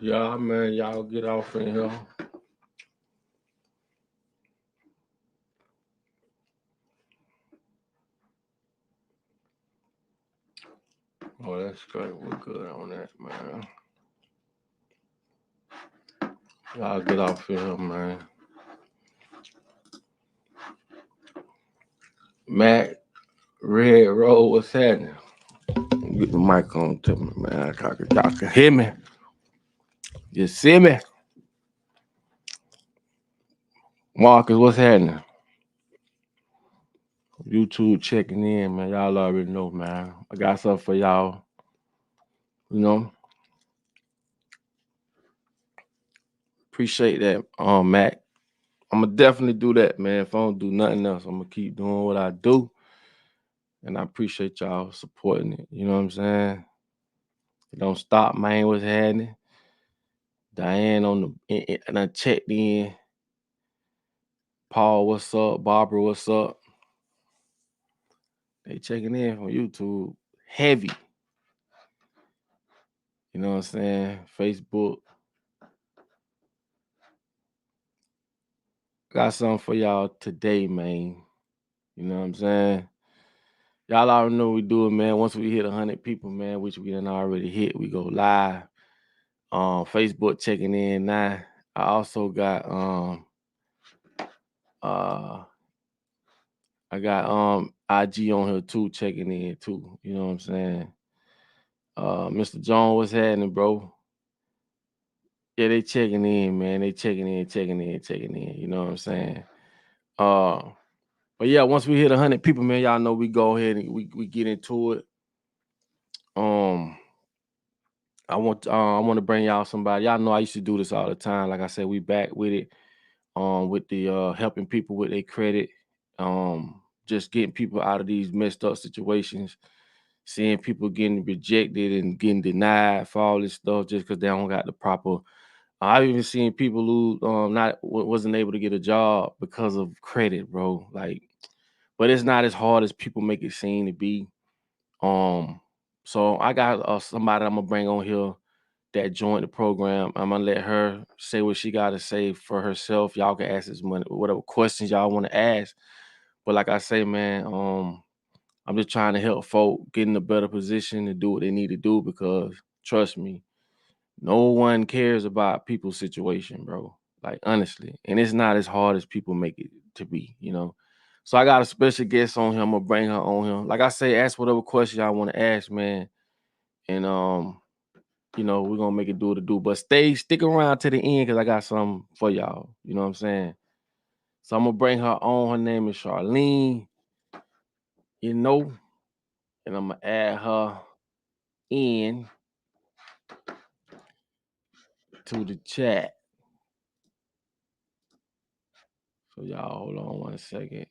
Yeah, man, y'all get off in here. Oh, that's great. We're good on that, man. Y'all get off in here, man. Matt, Red Road, what's happening? Get the mic on to me, man. Y'all can hear me. You see me? Marcus, what's happening? YouTube checking in, man. Y'all already know, man. I got something for y'all. You know, appreciate that, Matt. I'm gonna definitely do that, man. If I don't do nothing else, I'm gonna keep doing what I do, and I appreciate y'all supporting it. You know what I'm saying? It don't stop, man. What's happening? Diane on and I checked in. Paul, what's up? Barbara, what's up? They checking in from YouTube. Heavy. You know what I'm saying? Facebook. Got something for y'all today, man. You know what I'm saying? Y'all already know what we do it, man. Once we hit 100 people, man, which we done already hit, we go live. Facebook checking in now. I also got uh I got IG on here too, checking in too. You know what I'm saying? Mr. Jones, what's happening, bro? Yeah, they checking in, man. They checking in. You know what I'm saying? Uh, but yeah, once we hit 100 people, man, y'all know we go ahead and we get into it. Um, I want to bring y'all somebody. Y'all know I used to do this all the time. Like I said, we back with it. With the helping people with their credit. Just getting people out of these messed up situations. Seeing people getting rejected and getting denied for all this stuff just because they don't got the proper. I've even seen people who wasn't able to get a job because of credit, bro. Like, but it's not as hard as people make it seem to be. Um, so I got somebody I'm gonna bring on here that joined the program. I'm gonna let her say what she got to say for herself. Y'all can ask as many whatever questions y'all want to ask. But like I say, man, I'm just trying to help folk get in a better position to do what they need to do because trust me, no one cares about people's situation, bro. Like honestly, and it's not as hard as people make it to be, you know. So I got a special guest on here. I'm gonna bring her on here. Like I say, ask whatever question y'all want to ask, man. And we're gonna make it do what it do. But stick around to the end because I got something for y'all. You know what I'm saying? So I'm gonna bring her on. Her name is Charlene, you know, and I'm gonna add her in to the chat. So y'all hold on 1 second.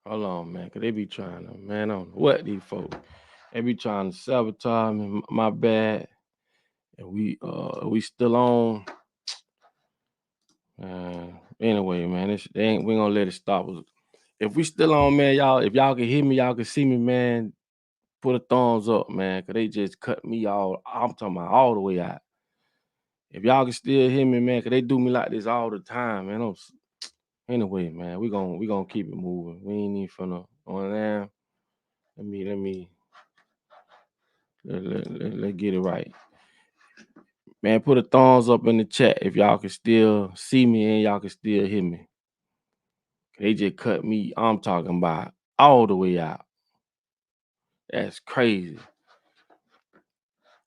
Hold on, man, cause they be trying to, man, I don't know what these folks. They be trying to sabotage me. My bad. And we still on. Anyway, man, we ain't gonna let it stop us. If we still on, man, y'all, if y'all can hear me, y'all can see me, man, put a thumbs up, man, cause they just cut me all. I'm talking about all the way out. If y'all can still hear me, man, cause they do me like this all the time, man. Anyway, man, we gonna keep it moving. We ain't even finna on there. Let get it right. Man, put a thumbs up in the chat if y'all can still see me and y'all can still hear me. They just cut me, I'm talking about all the way out. That's crazy.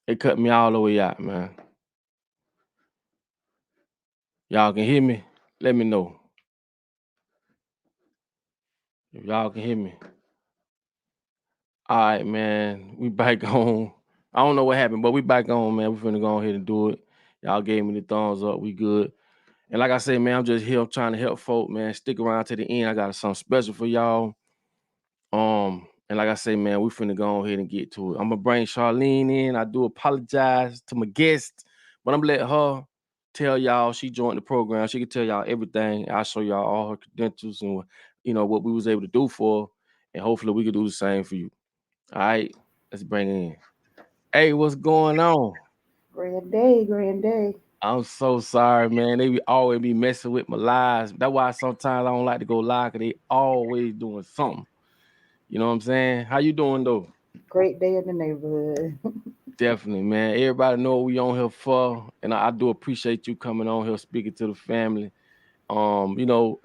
They cut me all the way out, man. Y'all can hear me? Let me know. If y'all can hear me. All right, man. We back on. I don't know what happened, but we back on, man. We finna go ahead and do it. Y'all gave me the thumbs up. We good. And like I say, man, I'm just here. I'm trying to help folk, man. Stick around to the end. I got something special for y'all. And like I say, man, we finna go ahead and get to it. I'm gonna bring Charlene in. I do apologize to my guest, but I'm gonna let her tell y'all she joined the program. She can tell y'all everything. I'll show y'all all her credentials and what we was able to do for her. And hopefully we can do the same for you. All right, let's bring it in. Hey, what's going on? Grand day, grand day. I'm so sorry, man. They always be messing with my lives. That's why sometimes I don't like to go live, because they always doing something. You know what I'm saying? How you doing though? Great day in the neighborhood. Definitely, man. Everybody know what we on here for, and I do appreciate you coming on here speaking to the family. I know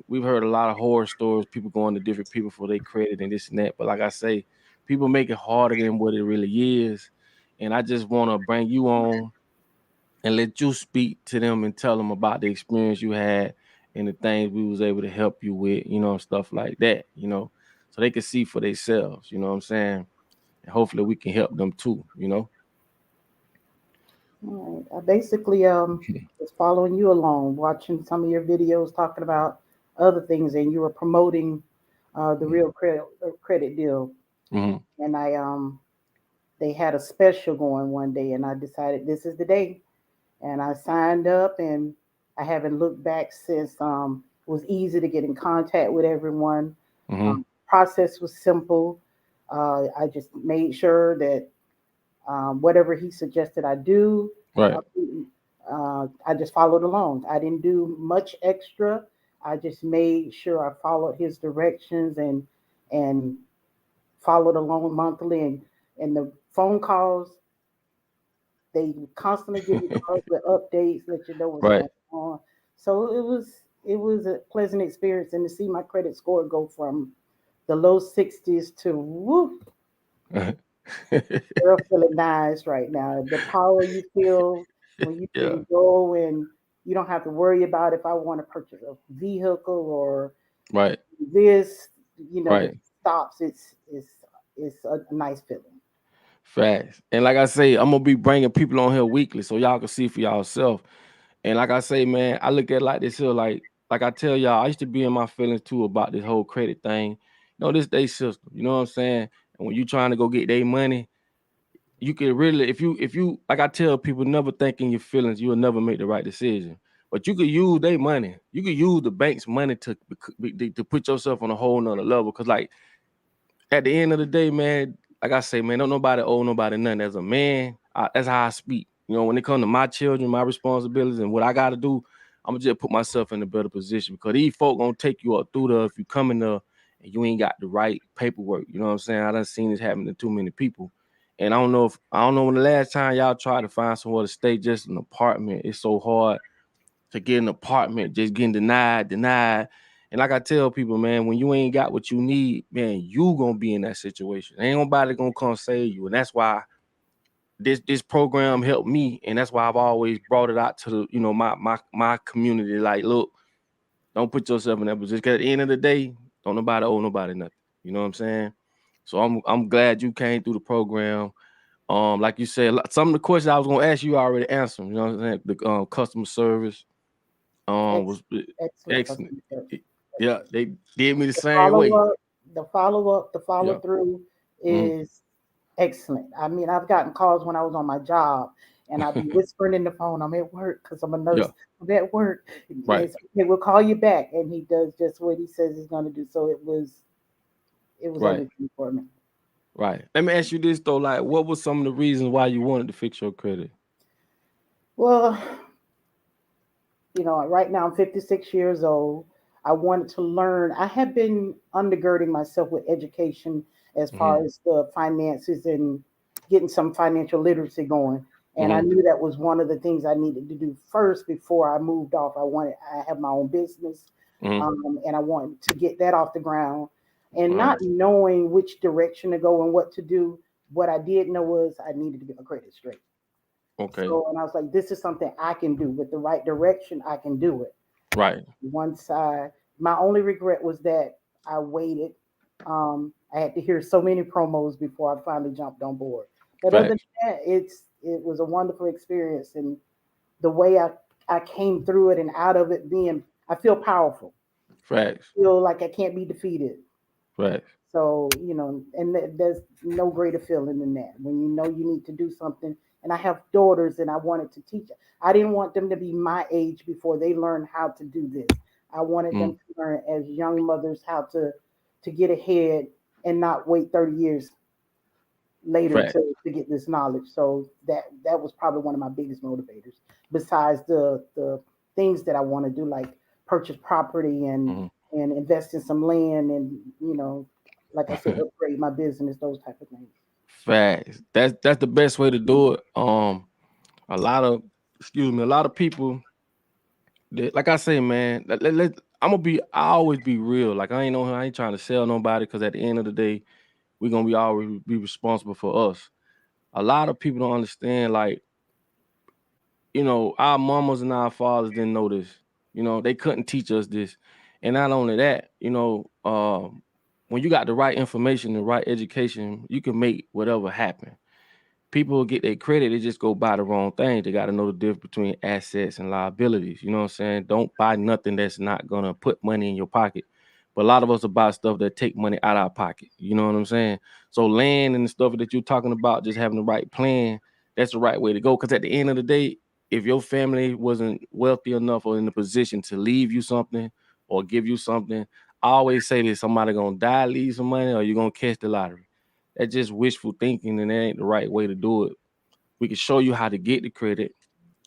we've heard a lot of horror stories, people going to different people for their credit and this and that. But like I say, people make it harder than what it really is. And I just want to bring you on and let you speak to them and tell them about the experience you had and the things we was able to help you with, stuff like that, so they can see for themselves, you know what I'm saying? And hopefully we can help them too. All right. I basically was following you along, watching some of your videos talking about other things, and you were promoting the real credit deal. Mm-hmm. And they had a special going one day, and I decided this is the day, and I signed up, and I haven't looked back since. It was easy to get in contact with everyone. Mm-hmm. Process was simple. I just made sure that whatever he suggested I do, Right. I just followed along. I didn't do much extra. I just made sure I followed his directions and followed along monthly. And the phone calls, they constantly give you calls with updates, let you know what's Right. going on. So it was a pleasant experience, and to see my credit score go from the low 60s to whoop, we're feeling nice right now. The power you feel when you Yeah. can go and you don't have to worry about if I want to purchase a vehicle or Right. this, the Right. stops. It's a nice feeling. Facts. And like I say, I'm gonna be bringing people on here weekly so y'all can see for yourself. And like I say, man, I look at it like this here, like I tell y'all, I used to be in my feelings too about this whole credit thing. This day system, you know what I'm saying? And when you trying to go get their money, you can really, if you like I tell people, never think in your feelings, you'll never make the right decision. But you could use their money. You could use the bank's money to put yourself on a whole nother level. Cause like at the end of the day, man, like I say, man, don't nobody owe nobody nothing. As a man, that's how I speak. When it comes to my children, my responsibilities, and what I got to do, I'm gonna just put myself in a better position, because these folk gonna take you up through there if you come in there and you ain't got the right paperwork. You know what I'm saying? I done seen this happen to too many people. And I don't know when the last time y'all tried to find somewhere to stay, just an apartment. It's so hard to get an apartment, just getting denied. And like I tell people, man, when you ain't got what you need, man, you gonna be in that situation. Ain't nobody gonna come save you. And that's why this program helped me. And that's why I've always brought it out to my community. Like, look, don't put yourself in that position. 'Cause at the end of the day, don't nobody owe nobody nothing. You know what I'm saying? So I'm glad you came through the program. Like you said, some of the questions I was gonna ask you already answered. You know what I'm saying? The customer service Ex- was Excellent excellent. customer service. Yeah, they did me the The same follow way. up, the follow Yeah. through Mm-hmm. is excellent. I mean, I've gotten calls when I was on my job, and I'd be whispering in the phone, "I'm at work because I'm a nurse. Yeah. I'm at work." Right. Yes, okay, we'll call you back, and he does just what he says he's going to do. So it was Right. everything for me. Right. Let me ask you this though. Like, what was some of the reasons why you wanted to fix your credit? Well, right now I'm 56 years old. I wanted to learn. I have been undergirding myself with education as Mm-hmm. far as the finances and getting some financial literacy going. And I Mm-hmm. knew that was one of the things I needed to do first before I moved off. I have my own business, Mm-hmm. and I wanted to get that off the ground. And Right. not knowing which direction to go and what to do, what I did know was I needed to get my credit straight. Okay. So, and I was like, this is something I can do with the right direction. I can do it. Right. Once my only regret was that I waited. I had to hear so many promos before I finally jumped on board. But other than Facts. that, it was a wonderful experience, and the way I came through it and out of it being, I feel powerful. Facts. I feel like I can't be defeated. Facts. So, and there's no greater feeling than that when you know you need to do something. And I have daughters, and I wanted to teach. I didn't want them to be my age before they learn how to do this. I wanted them Mm. to learn as young mothers how to get ahead and not wait 30 years later Facts. to get this knowledge. So that was probably one of my biggest motivators, besides the things that I want to do, like purchase property Mm-hmm. and invest in some land, and like I said, upgrade my business, those type of things. Facts. That's the best way to do it. A lot of a lot of people like I say, man, I always be real. Like I ain't trying to sell nobody because at the end of the day, we're gonna be always be responsible for us. A lot of people don't understand, like, our mamas and our fathers didn't know this. They couldn't teach us this. And not only that, when you got the right information, the right education, you can make whatever happen. People get their credit, they just go buy the wrong thing. They got to know the difference between assets and liabilities. You know what I'm saying? Don't buy nothing that's not gonna put money in your pocket. But a lot of us will buy stuff that take money out of our pocket. You know what I'm saying? So land and the stuff that you're talking about, just having the right plan, that's the right way to go. Because at the end of the day, if your family wasn't wealthy enough or in the position to leave you something or give you something, I always say this: somebody gonna die, leave some money, or you're gonna catch the lottery. That's just wishful thinking, and that ain't the right way to do it. We can show you how to get the credit.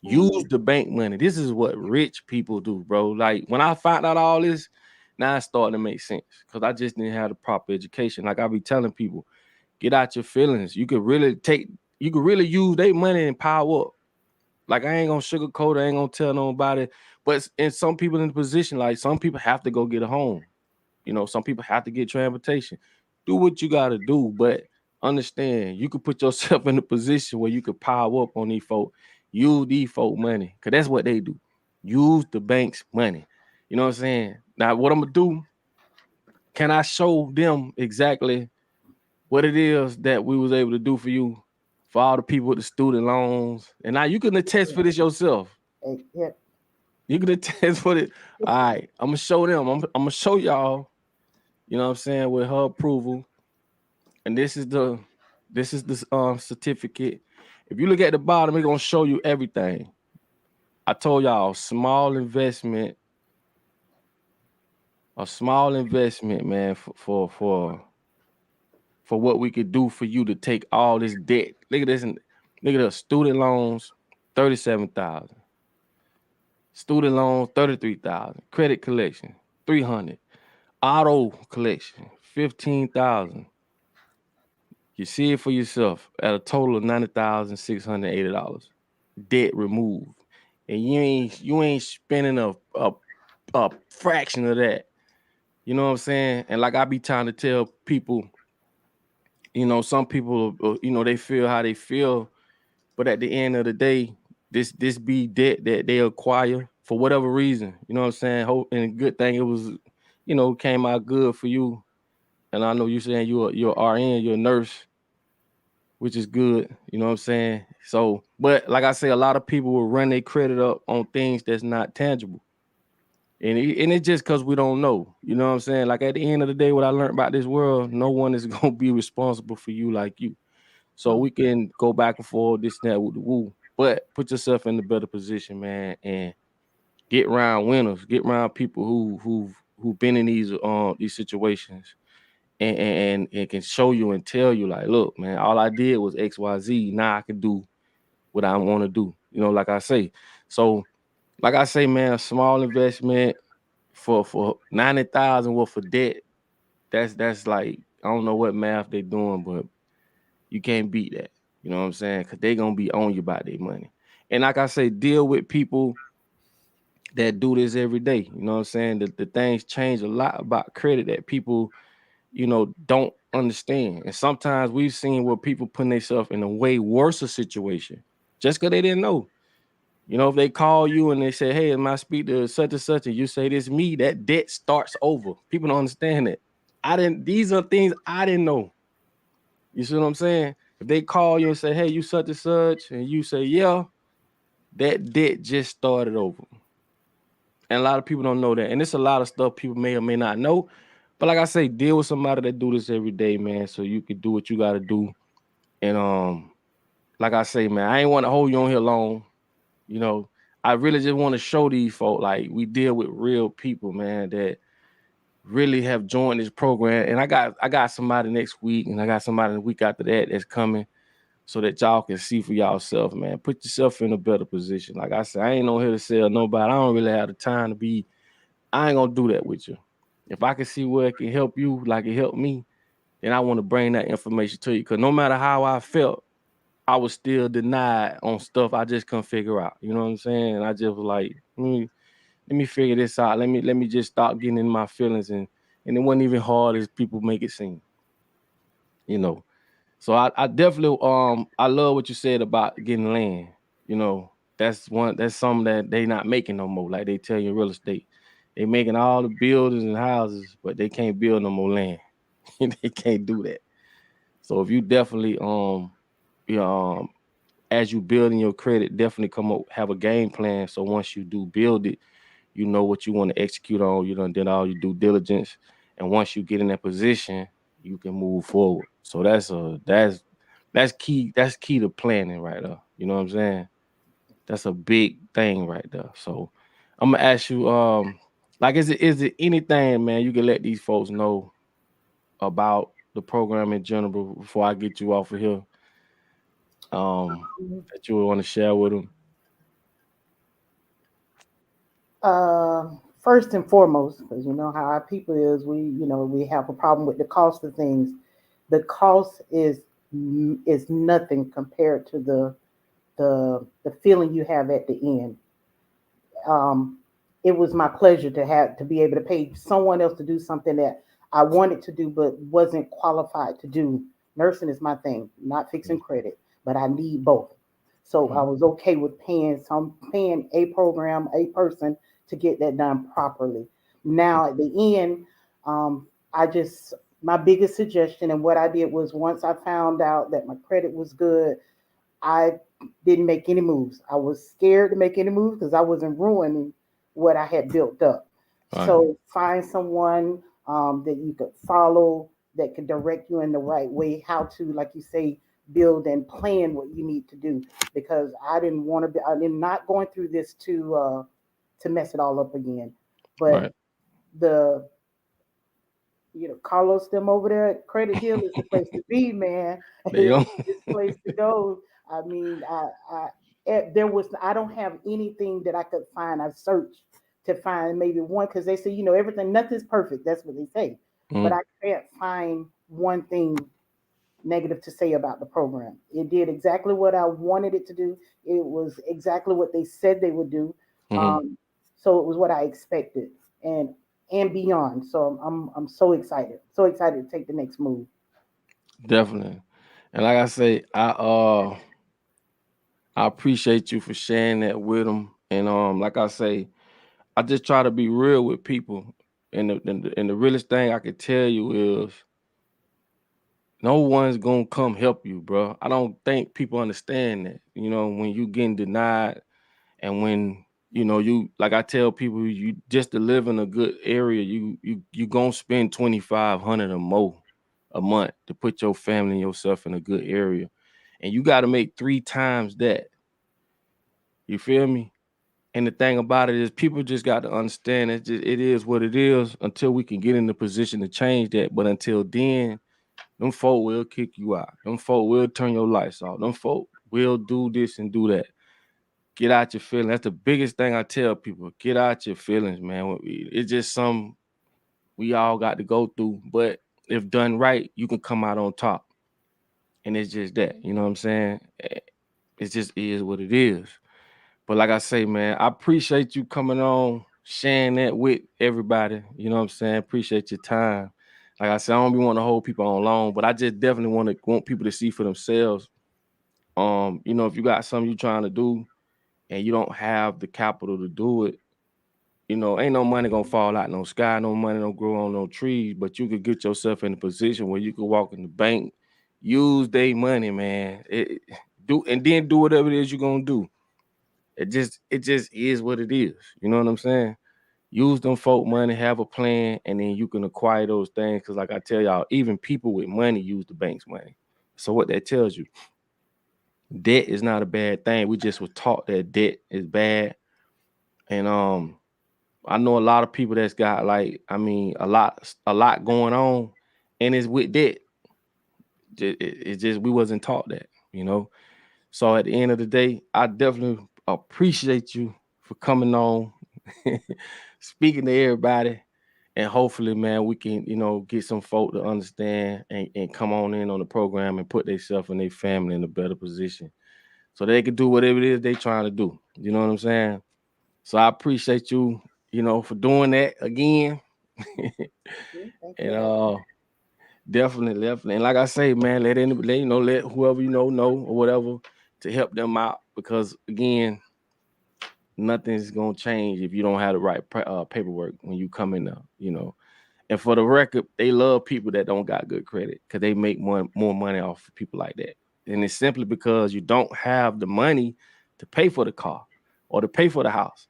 Use Mhm. the bank money. This is what rich people do, bro. Like when I found out all this, now it's starting to make sense because I just didn't have the proper education. Like I be telling people, get out your feelings. You could really use their money and power up. Like I ain't gonna sugarcoat it, I ain't gonna tell nobody. But in some people in the position, like some people have to go get a home. Some people have to get transportation. Do what you gotta do, but understand you could put yourself in a position where you could power up on these folk, use these folk money, because that's what they do. Use the bank's money. You know what I'm saying? Now, what I'm gonna do, can I show them exactly what it is that we was able to do for you, for all the people with the student loans? And now you can attest for this yourself. Yeah. You can attest for it. All right, I'm gonna show them. I'm gonna show y'all, you know what I'm saying, with her approval. And this is the certificate. If you look at the bottom, it's gonna show you everything. I told y'all, a small investment, man, for what we could do for you to take all this debt. Look at this, and look at the student loans, 37,000. Student loans, 33,000. Credit collection, 300. Auto collection, 15,000. You see it for yourself at a total of $90,680. Debt removed. And you ain't spending a fraction of that. You know what I'm saying? And like I be trying to tell people, some people, they feel how they feel, but at the end of the day, this be debt that they acquire for whatever reason. You know what I'm saying? Hope and a good thing it was, came out good for you. And I know you saying you're RN, you're a nurse, which is good. You know what I'm saying? So, but like I say, a lot of people will run their credit up on things that's not tangible. And it's just because we don't know. You know what I'm saying? Like at the end of the day, what I learned about this world, no one is gonna be responsible for you like you. So Mm. we can go back and forth, this and that with the woo. But put yourself in a better position, man, and get around winners, get around people who've been in these situations and can show you and tell you, like, look, man, all I did was XYZ. Now I can do what I want to do. Like I say. So, like I say, man, a small investment for 90,000 worth of debt. That's like, I don't know what math they doing, but you can't beat that. You know what I'm saying? Because they gonna be on you about their money. And like I say, deal with people that do this every day. You know what I'm saying? The things change a lot about credit that people, don't understand. And sometimes we've seen where people putting themselves in a way worse situation just because they didn't know. If they call you and they say, "Hey, am I speak to such and such?" and you say, "This me," that debt starts over. People don't understand that. These are things I didn't know. You see what I'm saying? If they call you and say, "Hey, you such and such," and you say, "Yeah," that debt just started over. And a lot of people don't know that. And it's a lot of stuff people may or may not know. But like I say, deal with somebody that do this every day, man, so you can do what you gotta do. And like I say, man, I ain't want to hold you on here long. You know, I really just want to show these folk like we deal with real people, man, that really have joined this program. And I got somebody next week, and I got somebody the week after that that's coming, so that y'all can see for yourself, man. Put yourself in a better position. Like I said, I ain't on here to sell nobody. I don't really have the time to be. I ain't gonna do that with you. If I can see where it can help you, like it helped me, then I want to bring that information to you. Cause no matter how I felt, I was still denied on stuff I just couldn't figure out. You know what I'm saying? And I just was like, let me figure this out. Let me just stop getting in my feelings, and it wasn't even hard as people make it seem. You know. So I definitely I love what you said about getting land. You know, that's something that they not making no more. Like they tell you in real estate. They making all the buildings and houses, but they can't build no more land. They can't do that. So if you definitely you know, as you building your credit, definitely come up have a game plan. So once you do build it, you know what you want to execute on. You done did all your due diligence, and once you get in that position, you can move forward. So that's key. That's key to planning right there. You know what I'm saying? That's a big thing right there. So I'm gonna ask you, like, is it anything, man, you can let these folks know about the program in general before I get you off of here? That you would want to share with them. First and foremost, because you know how our people is, we have a problem with the cost of things. The cost is nothing compared to the feeling you have at the end. um, it was my pleasure to be able to pay someone else to do something that I wanted to do but wasn't qualified to do. Nursing is my thing, not fixing credit, but I need both. So I Mhm. was okay with paying a program, a person to get that done properly. Now at the end, I just my biggest suggestion and what I did was once I found out that my credit was good, I didn't make any moves. I was scared to make any moves because I wasn't ruining what I had built up. All right. So find someone that you could follow that could direct you in the right way, how to, like you say, build and plan what you need to do. Because I didn't want to be, I'm not going through this to mess it all up again. But Right. the Carlos them over there at Credit Hill is the place to be, man. They don't. This place to go. I mean, there was I don't have anything that I could find. I searched to find maybe one because they say everything nothing's perfect. That's what they say, but Mhm. I can't find one thing negative to say about the program. It did exactly what I wanted it to do. It was exactly what they said they would do. Mhm. Um, so it was what I expected and beyond. So I'm so excited to take the next move. Definitely. And like I say, I appreciate you for sharing that with them. And like I say, I just try to be real with people. And the realest thing I can tell you is no one's gonna come help you, bro. I don't think people understand that. When you getting denied and when you know, you like I tell people, you just to live in a good area, you gonna spend 2,500 or more a month to put your family and yourself in a good area, and you got to make 3 times that. You feel me? And the thing about it is, people just got to understand it is what it is until we can get in the position to change that. But until then, them folk will kick you out. Them folk will turn your lights off. Them folk will do this and do that. Get out your feelings. That's the biggest thing I tell people. Get out your feelings, man. It's just something we all got to go through. But if done right, you can come out on top. And it's just that. You know what I'm saying? It just is what it is. But like I say, man, I appreciate you coming on, sharing that with everybody. You know what I'm saying? Appreciate your time. Like I said, I don't be want to hold people on long, but I just definitely want people to see for themselves. You know, if you got something you're trying to do and you don't have the capital to do it, you know, ain't no money gonna fall out no sky, no money don't grow on no trees, but you could get yourself in a position where you could walk in the bank, use their money, man. And then do whatever it is you're gonna do. It just is what it is. You know what I'm saying? Use them folk money, have a plan, and then you can acquire those things. Because like I tell y'all, even people with money use the bank's money. So what that tells you, debt is not a bad thing. We just were taught that debt is bad. And I know a lot of people that's got a lot going on, and it's with debt. It's just we wasn't taught that, you know. So at the end of the day, I definitely appreciate you for coming on, speaking to everybody, and hopefully, man, we can, you know, get some folk to understand and come on in on the program and put themselves and their family in a better position so they can do whatever it is they trying to do. You know what I'm saying? So I appreciate you, you know, for doing that again. Thank And you. definitely. And like I say, man, let whoever you know or whatever to help them out, because again, nothing's gonna change if you don't have the right paperwork when you come in there, you know. And for the record, they love people that don't got good credit because they make more money off of people like that. And it's simply because you don't have the money to pay for the car or to pay for the house.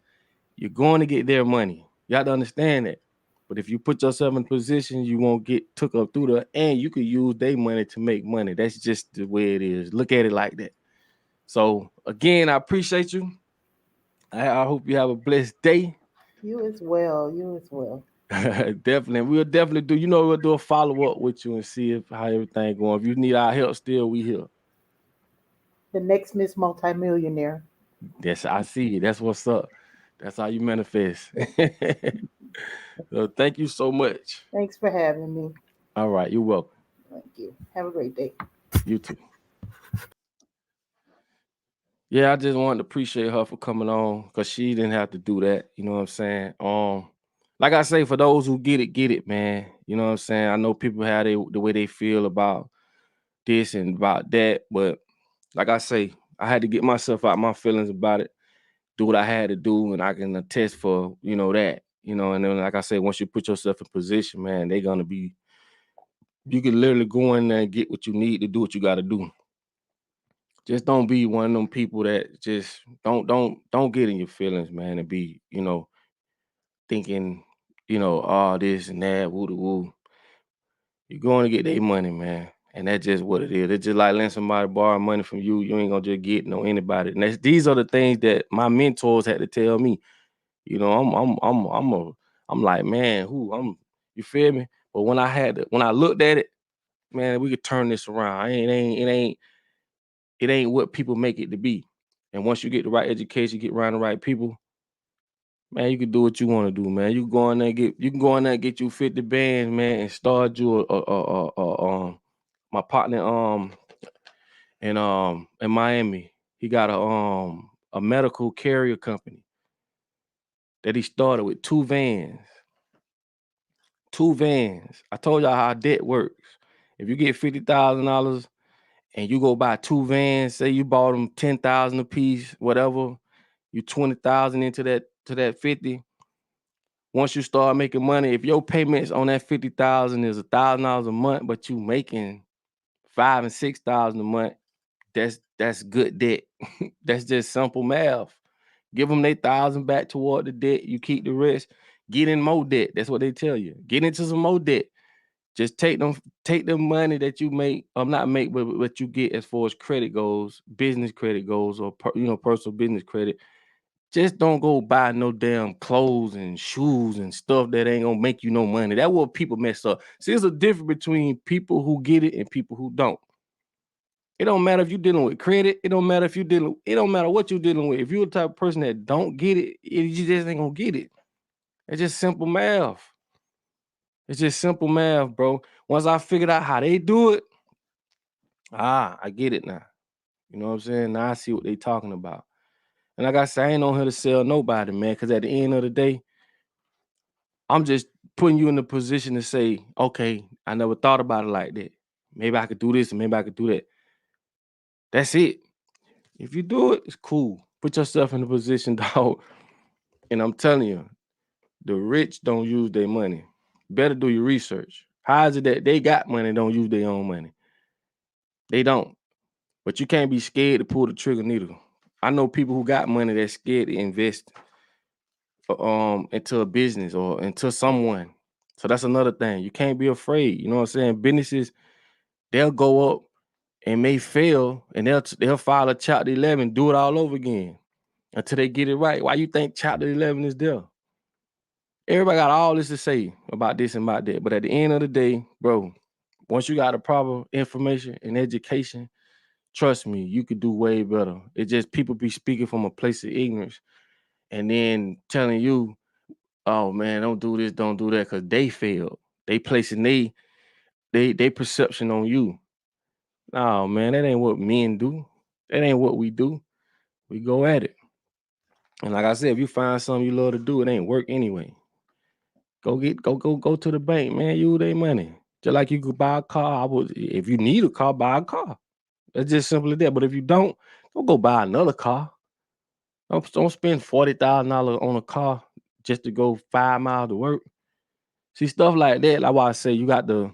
You're going to get their money. You have to understand that. But if you put yourself in a position, you won't get took up through the, and you could use their money to make money. That's just the way it is. Look at it like that. So again, I appreciate you. I hope you have a blessed day. You as well. You as well. Definitely. We'll definitely do, you know, we'll do a follow-up with you and see if how everything going. If you need our help still, we here. The next Miss Multimillionaire. Yes, I see. That's what's up. That's how you manifest. So thank you so much. Thanks for having me. All right, you're welcome. Thank you. Have a great day. You too. Yeah, I just wanted to appreciate her for coming on because she didn't have to do that. You know what I'm saying? Like I say, for those who get it, man. You know what I'm saying? I know people have the way they feel about this and about that, but like I say, I had to get myself out my feelings about it, do what I had to do, and I can attest for, you know, that. You know, and then like I say, once you put yourself in position, man, they're gonna be, you can literally go in there and get what you need to do what you gotta do. Just don't be one of them people that just don't get in your feelings, man, and be, you know, thinking, you know, all this and that, woo the woo. You're going to get their money, man. And that's just what it is. It's just like letting somebody borrow money from you. You ain't gonna just get no anybody. And these are the things that my mentors had to tell me. You know, I'm like, man, you feel me? But when I looked at it, man, we could turn this around. It ain't what people make it to be. And once you get the right education, get around the right people, man, you can do what you want to do, man. You can go in there and get you 50 bands, man, and start you my partner in Miami. He got a medical carrier company that he started with 2 vans. 2 vans. I told y'all how debt works. If you get $50,000 and you go buy 2 vans, say you bought them 10,000 a piece, whatever, you 20,000 into that 50. Once you start making money, if your payments on that 50,000 is $1,000 a month, but you making 5 and 6,000 a month, that's good debt. That's just simple math. Give them their 1,000 back toward the debt. You keep the rest. Get in more debt. That's what they tell you. Get into some more debt. Just take the money that you make, not make, but what you get as far as credit goes, business credit goes, or personal business credit. Just don't go buy no damn clothes and shoes and stuff that ain't gonna make you no money. That's what people mess up. See, there's a difference between people who get it and people who don't. It don't matter if you're dealing with credit. It don't matter what you're dealing with. If you're the type of person that don't get it, you just ain't gonna get it. It's just simple math. It's just simple math, bro. Once I figured out how they do it, I get it now. You know what I'm saying? Now I see what they talking about. And like I said, I ain't on here to sell nobody, man, because at the end of the day, I'm just putting you in the position to say, okay, I never thought about it like that. Maybe I could do this and maybe I could do that. That's it. If you do it, it's cool. Put yourself in a position, dog. And I'm telling you, the rich don't use their money. Better do your research. How is it that they got money and don't use their own money? They don't. But you can't be scared to pull the trigger neither. I know people who got money that's scared to invest into a business or into someone. So that's another thing. You can't be afraid. You know what I'm saying? Businesses, they'll go up and may fail, and they'll file a Chapter 11, do it all over again until they get it right. Why you think Chapter 11 is there? Everybody got all this to say about this and about that, but at the end of the day, bro, once you got the proper information and education, trust me, you could do way better. It's just people be speaking from a place of ignorance and then telling you, oh man, don't do this, don't do that, because they failed. They placing they perception on you. No, man, that ain't what men do. That ain't what we do. We go at it. And like I said, if you find something you love to do, it ain't work anyway. Go to the bank, man. Use their money. Just like you could buy a car. If you need a car, buy a car. That's just simple as that. But if you don't go buy another car. Don't spend $40,000 on a car just to go 5 miles to work. See, stuff like that, like why I say you got to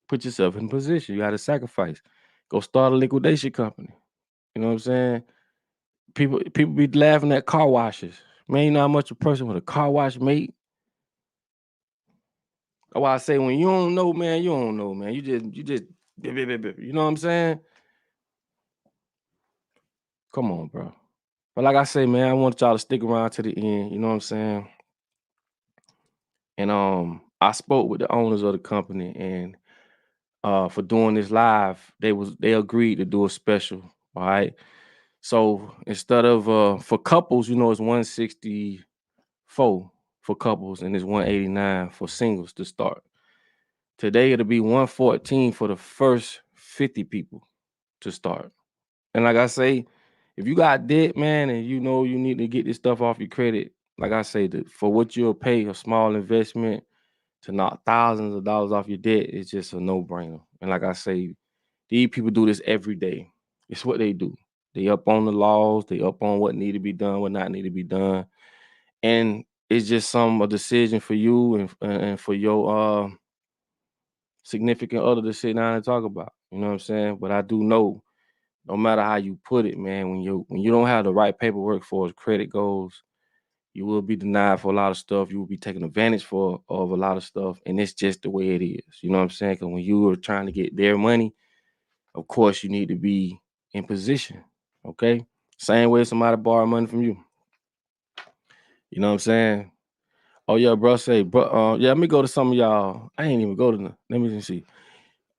put yourself in position. You got to sacrifice. Go start a liquidation company. You know what I'm saying? People be laughing at car washes. Man, you know how much a person with a car wash make? That's why I say when you don't know, man, you don't know, man. You just, you know what I'm saying? Come on, bro. But like I say, man, I want y'all to stick around to the end. You know what I'm saying? And I spoke with the owners of the company, and for doing this live, they agreed to do a special. All right. So instead of for couples, you know, it's 164 for couples and it's 189 for singles to start. Today it'll be 114 for the first 50 people to start. And like I say, if you got debt, man, and you know you need to get this stuff off your credit, like I say, for what you'll pay a small investment to knock thousands of dollars off your debt is just a no-brainer. And like I say, these people do this every day. It's what they do. They up on the laws. They up on what need to be done, what not need to be done. And it's just a decision for you and for your significant other to sit down and talk about. You know what I'm saying? But I do know, no matter how you put it, man, when you don't have the right paperwork for as credit goes, you will be denied for a lot of stuff. You will be taken advantage of a lot of stuff. And it's just the way it is. You know what I'm saying? Because when you are trying to get their money, of course, you need to be in position. Okay? Same way somebody borrow money from you. You know what I'm saying? Oh, yeah, bro, yeah, let me go to some of y'all. I ain't even go to them. Let me just see.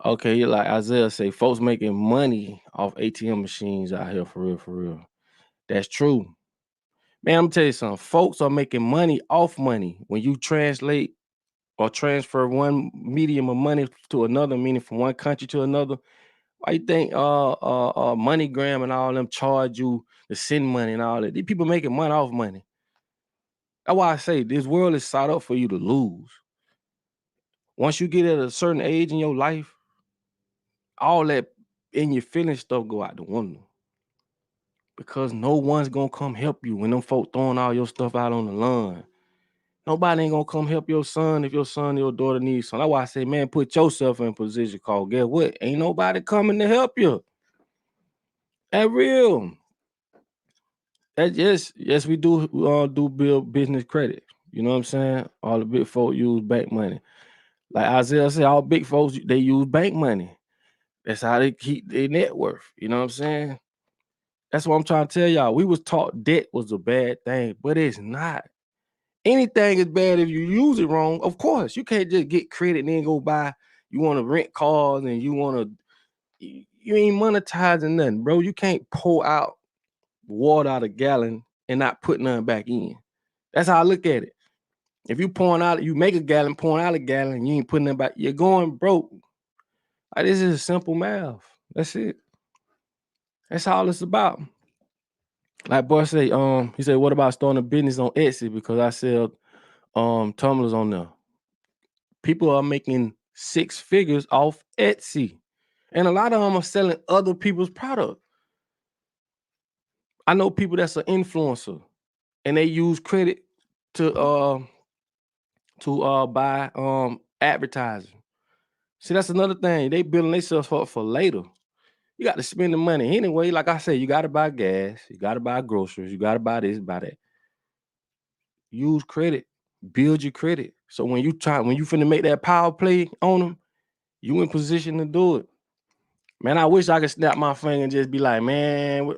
Okay, like Isaiah say, folks making money off ATM machines out here for real, for real. That's true. Man, I'm gonna tell you something. Folks are making money off money. When you translate or transfer one medium of money to another, meaning from one country to another, why you think MoneyGram and all them charge you to send money and all that? These people making money off money. That's why I say this world is set up for you to lose. Once you get at a certain age in your life, all that in your feeling stuff go out the window. Because no one's gonna come help you when them folk throwing all your stuff out on the lawn. Nobody ain't gonna come help your son if your son or your daughter needs something. That's why I say, man, put yourself in position, cause guess what? Ain't nobody coming to help you. That real. Yes, we do build business credit. You know what I'm saying? All the big folks use bank money. Like Isaiah said, all big folks they use bank money. That's how they keep their net worth. You know what I'm saying? That's what I'm trying to tell y'all. We was taught debt was a bad thing, but it's not. Anything is bad if you use it wrong. Of course, you can't just get credit and then go buy. You want to rent cars and you want to. You ain't monetizing nothing, bro. You can't pour out water out a gallon and not put nothing back in. That's how I look at it. If you pouring out, you make a gallon, pouring out a gallon, you ain't putting nothing back. You're going broke. Like, this is simple math. That's it. That's all it's about. Like boy say, he said, what about starting a business on Etsy? Because I sell tumblers on there. People are making 6 figures off Etsy. And a lot of them are selling other people's product. I know people that's an influencer and they use credit to buy advertising. See, that's another thing. They building themselves up for later. You got to spend the money anyway. Like I said, you got to buy gas, you got to buy groceries, you got to buy this, buy that. Use credit, build your credit. So when you finna make that power play on them, you in position to do it. Man, I wish I could snap my finger and just be like, man,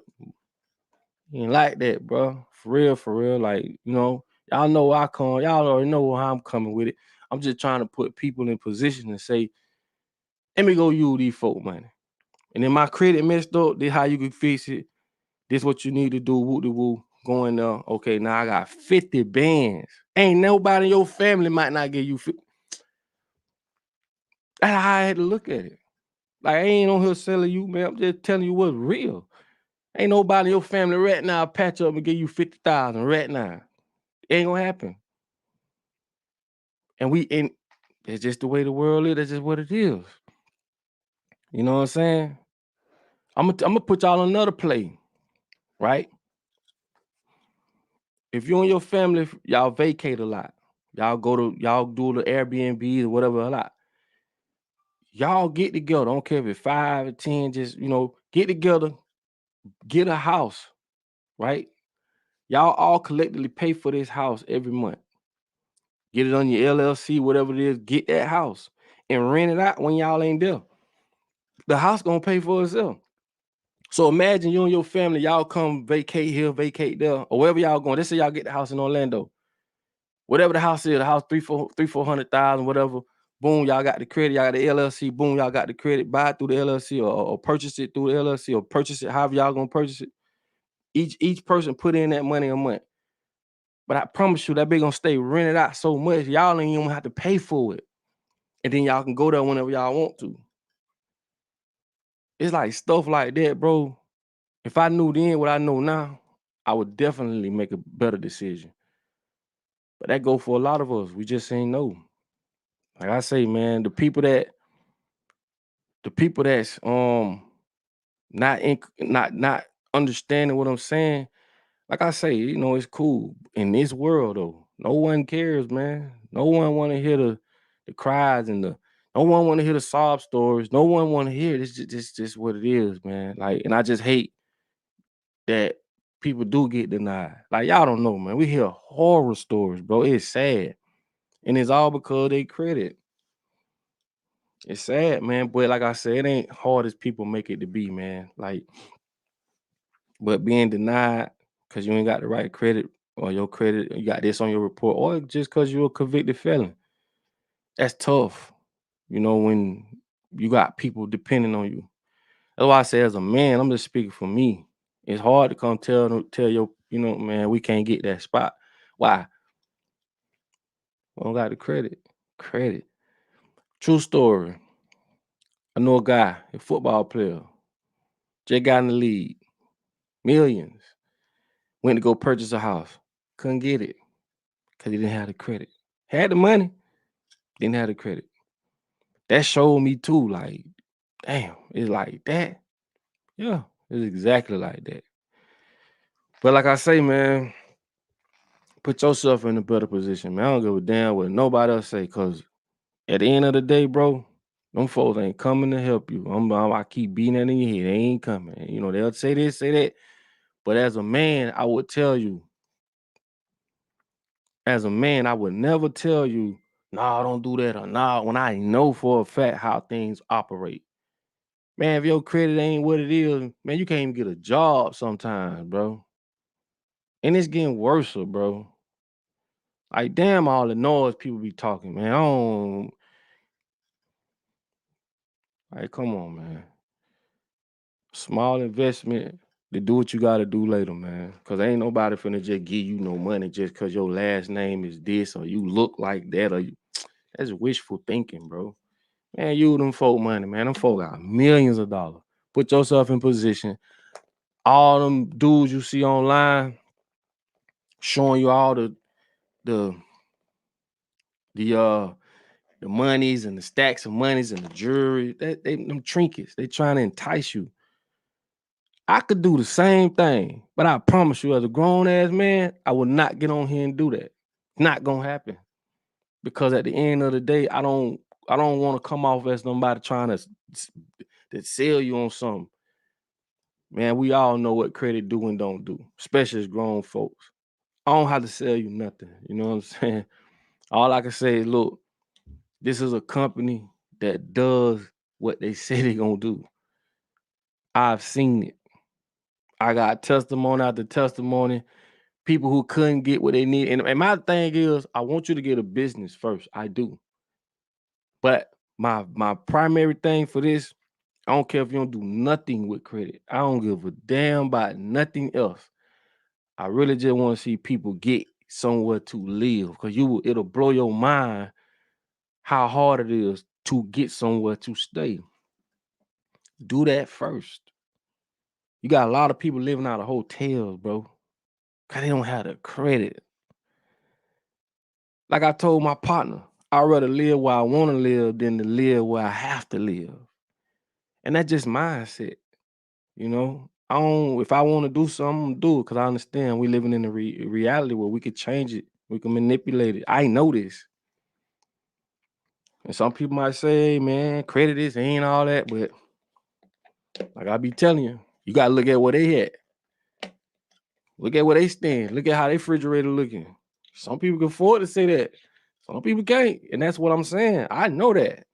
you ain't like that, bro. For real. Like, you know, y'all know where I come. Y'all already know how I'm coming with it. I'm just trying to put people in position and say, let me go use these folk money. And then my credit messed up, this how you can fix it. This what you need to do, woo-de-woo. Going there. Okay, now I got 50 bands. Ain't nobody in your family might not give you 50. That's how I had to look at it. Like, I ain't on here selling you, man. I'm just telling you what's real. Ain't nobody in your family right now patch up and give you 50,000 right now. It ain't gonna happen. And it's just the way the world is. That's just what it is. You know what I'm saying? I'm gonna put y'all on another play, right? If you and your family, y'all vacate a lot. Y'all do the Airbnb or whatever a lot. Y'all get together. I don't care if it's 5 or 10, just, get together, get a house, right? Y'all all collectively pay for this house every month. Get it on your LLC, whatever it is, get that house and rent it out when y'all ain't there. The house gonna pay for itself. So imagine you and your family, y'all come vacate here, vacate there, or wherever y'all going. Let's say y'all get the house in Orlando. Whatever the house is, the house 400,000, whatever. Boom, y'all got the credit, y'all got the LLC. Boom, y'all got the credit. Buy it through the LLC or purchase it through the LLC or purchase it however y'all gonna purchase it. Each person put in that money a month. But I promise you, that bitch gonna stay rented out so much, y'all ain't even have to pay for it. And then y'all can go there whenever y'all want to. It's like stuff like that, bro. If I knew then what I know now, I would definitely make a better decision. But that go for a lot of us. We just ain't know. Like I say, man, the people that's not understanding what I'm saying. Like I say, it's cool. In this world though, no one cares, man. No one want to hear the cries and no one want to hear the sob stories. No one want to hear it. It's just what it is, man. Like, and I just hate that people do get denied. Like, y'all don't know, man. We hear horror stories, bro. It's sad. And it's all because they credit. It's sad, man. But like I said, it ain't hard as people make it to be, man. Like, but being denied because you ain't got the right credit or your credit, you got this on your report, or just because you're a convicted felon. That's tough, when you got people depending on you. That's why I say as a man, I'm just speaking for me. It's hard to come tell your, man, we can't get that spot. Why? We don't got the credit. Credit. True story. I know a guy, a football player, just got in the league, millions. Went to go purchase a house. Couldn't get it because he didn't have the credit. Had the money, didn't have the credit. That showed me too, like, damn, it's like that. Yeah, it's exactly like that. But like I say, man, put yourself in a better position, man. I don't give a damn what nobody else say, because at the end of the day, bro, them folks ain't coming to help you. I keep beating that in your head. They ain't coming. They'll say this, say that. But as a man, I would tell you, as a man, I would never tell you, nah, don't do that, or nah, when I know for a fact how things operate. Man, if your credit ain't what it is, man, you can't even get a job sometimes, bro. And it's getting worse, bro. Like, damn, all the noise people be talking, man. I don't, like, come on, man. Small investment to do what you got to do later, man. Because ain't nobody finna just give you no money just because your last name is this or you look like that or that's wishful thinking, bro. Man, you them folk money, man. Them folk got millions of dollars. Put yourself in position. All them dudes you see online showing you all the monies and the stacks of monies and the jewelry, them trinkets, they trying to entice you. I could do the same thing, but I promise you, as a grown ass man, I will not get on here and do that. Not gonna happen. Because at the end of the day, I don't want to come off as somebody trying to sell you on something. Man, we all know what credit do and don't do, especially as grown folks. I don't have to sell you nothing. You know what I'm saying? All I can say is, look, this is a company that does what they say they're gonna do. I've seen it. I got testimony after testimony. People who couldn't get what they need. And my thing is, I want you to get a business first. I do. But my primary thing for this, I don't care if you don't do nothing with credit. I don't give a damn about nothing else. I really just want to see people get somewhere to live, because it'll blow your mind how hard it is to get somewhere to stay. Do that first. You got a lot of people living out of hotels, bro, because they don't have the credit. Like I told my partner, I'd rather live where I want to live than to live where I have to live. And that's just mindset, you know? If I want to do something, I'm gonna do it, because I understand we living in a reality where we could change it, we can manipulate it. I know this. And some people might say, hey, man, credit this ain't all that, but like I be telling you, you gotta look at where they at. Look at where they stand. Look at how their refrigerator looking. Some people can afford to say that. Some people can't. And that's what I'm saying. I know that.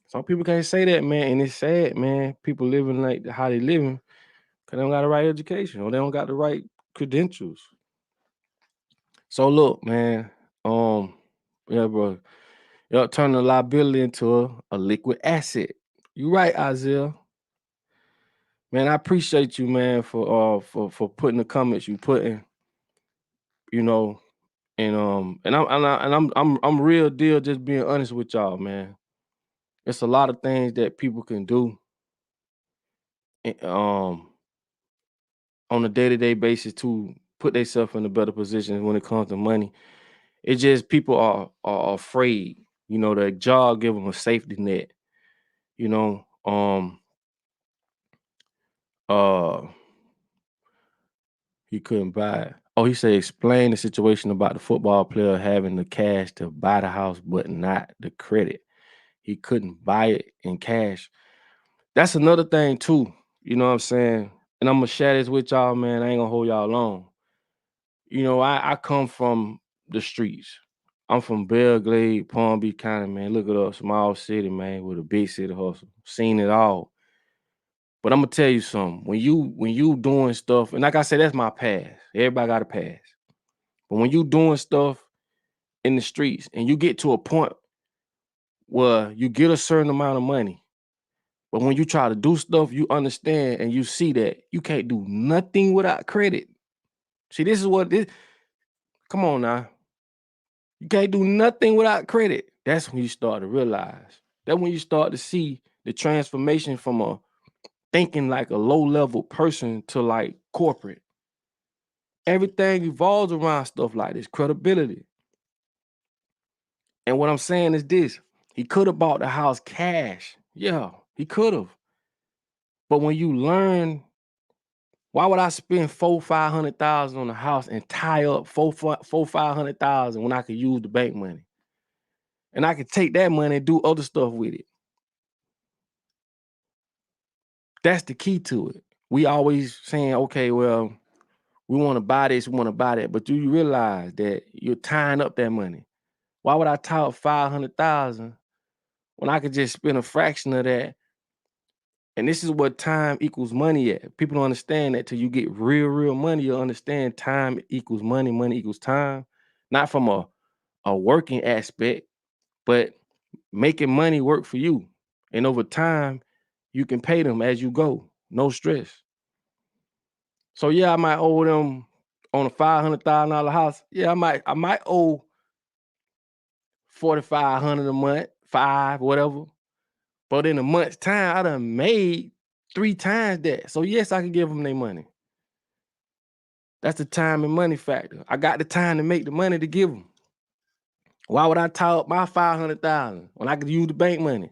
Some people can't say that, man. And it's sad, man. People living like how they living because they don't got the right education or they don't got the right credentials. So look, man. Yeah, bro. Turn the liability into a liquid asset. You right, Isaiah. Man, I appreciate you, man, for putting the comments you put in. You know, and I'm real deal just being honest with y'all, man. It's a lot of things that people can do on a day-to-day basis to put themselves in a better position when it comes to money. It's just people are afraid, you know, the job give them a safety net, you know. He couldn't buy it. Oh, he said explain the situation about the football player having the cash to buy the house but not the credit. He couldn't buy it in cash. That's another thing too. You know what I'm saying? And I'm gonna share this with y'all, man. I ain't gonna hold y'all long. You know, I come from the streets. I'm from Belle Glade, Palm Beach County, man. Look at us, small city, man, with a big city hustle. Seen it all. But I'm gonna tell you something. When you doing stuff, and like I said, that's my past. Everybody got a past. But when you doing stuff in the streets and you get to a point where you get a certain amount of money, but when you try to do stuff, you understand and you see that you can't do nothing without credit. See, this is what this. Come on now. You can't do nothing without credit. That's when you start to realize. That's when you start to see the transformation from a thinking like a low-level person to like corporate. Everything evolves around stuff like this, credibility. And what I'm saying is this: he could have bought the house cash. Yeah, he could have. But when you learn, why would I spend $400,000-500,000 on a house and tie up $500,000 when I could use the bank money? And I could take that money and do other stuff with it. That's the key to it. we always saying, okay, well, we want to buy this, we want to buy that. But do you realize that you're tying up that money? Why would I tie up 500,000 when I could just spend a fraction of that? And this is what time equals money at. People don't understand that till you get real money. You'll understand time equals money, money equals time. Not from a working aspect, but making money work for you. And over time, you can pay them as you go. No stress. So yeah, I might owe them on a $500,000 house. Yeah, I might owe 4,500 a month, five, whatever. But in a month's time, I done made 3 times that. So yes, I can give them their money. That's the time and money factor. I got the time to make the money to give them. Why would I tie up my 500,000 when I could use the bank money?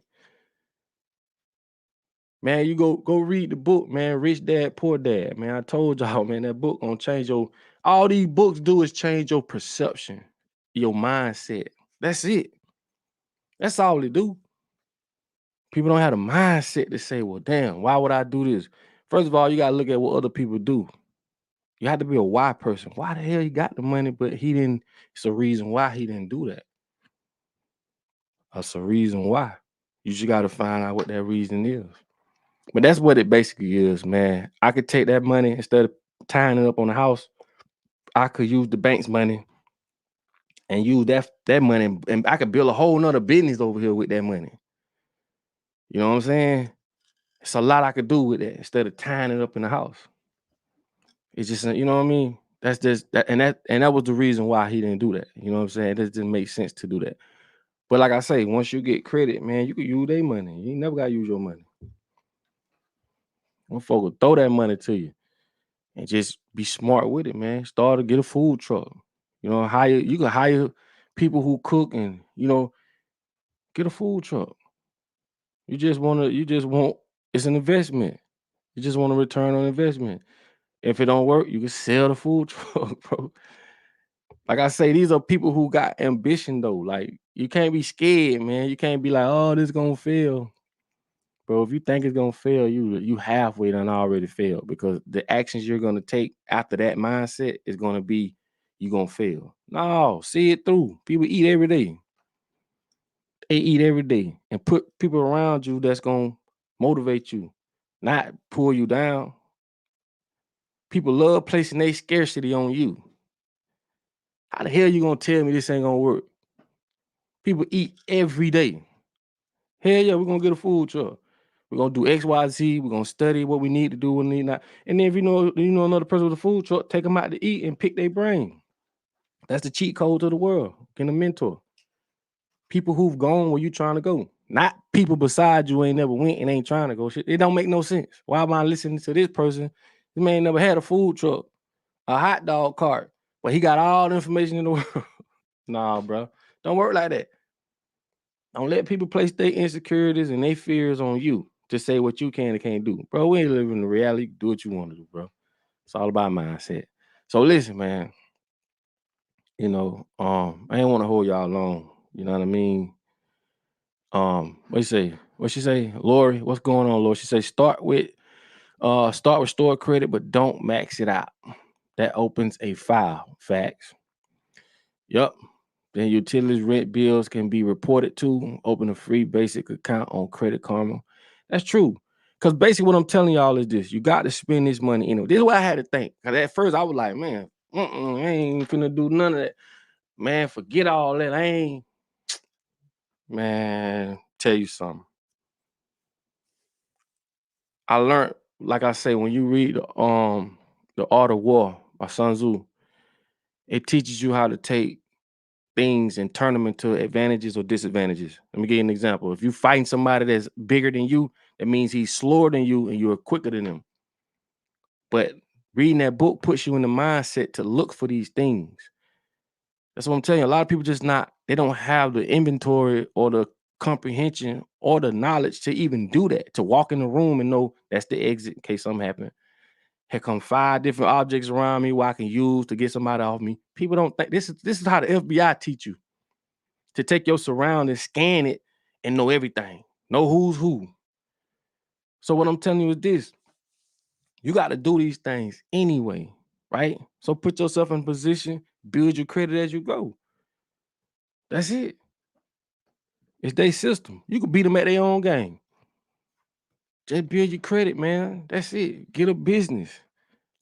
Man, you go read the book, man. Rich Dad, Poor Dad. Man, I told y'all, man, that book gonna change your. All these books do is change your perception, your mindset. That's it. That's all they do. People don't have the mindset to say, well, damn, why would I do this? First of all, you gotta look at what other people do. You have to be a why person. Why the hell he got the money, but he didn't? It's a reason why he didn't do that. That's a reason why. You just gotta find out what that reason is. But that's what it basically is, man. I could take that money instead of tying it up on the house. I could use the bank's money and use that money, and I could build a whole nother business over here with that money. You know what I'm saying? It's a lot I could do with it instead of tying it up in the house. It's just, you know what I mean? That's just that, and that was the reason why he didn't do that. You know what I'm saying? It just didn't make sense to do that. But like I say, once you get credit, man, you can use their money. You ain't never gotta use your money. One folk will throw that money to you and just be smart with it, man. Start to get a food truck. You know, you can hire people who cook and, get a food truck. You just want it's an investment. You just want a return on investment. If it don't work, you can sell the food truck, bro. Like I say, these are people who got ambition though. Like you can't be scared, man. You can't be like, oh, this gonna fail. Bro, if you think it's gonna fail, you halfway done already failed, because the actions you're gonna take after that mindset is gonna be you gonna fail. No, see it through. People eat every day. They eat every day, and put people around you that's gonna motivate you, not pull you down. People love placing their scarcity on you. How the hell you gonna tell me this ain't gonna work? People eat every day. Hell yeah, we're gonna get a food truck. We're gonna do X, Y, Z. We're gonna study what we need to do, what we need not. And then if you know another person with a food truck, take them out to eat and pick their brain. That's the cheat code to the world. Get a mentor. People who've gone where you trying to go. Not people beside you ain't never went and ain't trying to go. Shit, it don't make no sense. Why am I listening to this person? This man never had a food truck, a hot dog cart, but he got all the information in the world. Nah, bro. Don't work like that. Don't let people place their insecurities and their fears on you to say what you can and can't do. Bro, we ain't living in the reality. Do what you want to do, bro. It's all about mindset. So listen, man. I ain't want to hold y'all long. You know what I mean? What you say? What she say? Lori, what's going on, Lori? She say start with store credit, but don't max it out. That opens a file. Facts. Yup. Then utilities, rent bills can be reported to. Open a free basic account on Credit Karma. That's true. Because basically what I'm telling y'all is this. You got to spend this money anyway. This is what I had to think. Because at first I was like, man, I ain't finna do none of that. Man, forget all that. Man, tell you something. I learned, like I say, when you read The Art of War by Sun Tzu, it teaches you how to take things and turn them into advantages or disadvantages. Let me give you an example. If you fighting somebody that's bigger than you, that means he's slower than you and you're quicker than him. But reading that book puts you in the mindset to look for these things. That's what I'm telling you. A lot of people they don't have the inventory or the comprehension or the knowledge to even do that, to walk in the room and know that's the exit in case something happens. Here come 5 different objects around me where I can use to get somebody off me. People don't think this is how the FBI teach you. To take your surroundings, scan it, and know everything. Know who's who. So what I'm telling you is this. You got to do these things anyway, right? So put yourself in position, build your credit as you go. That's it. It's their system. You can beat them at their own game. Just build your credit, man. That's it. Get a business.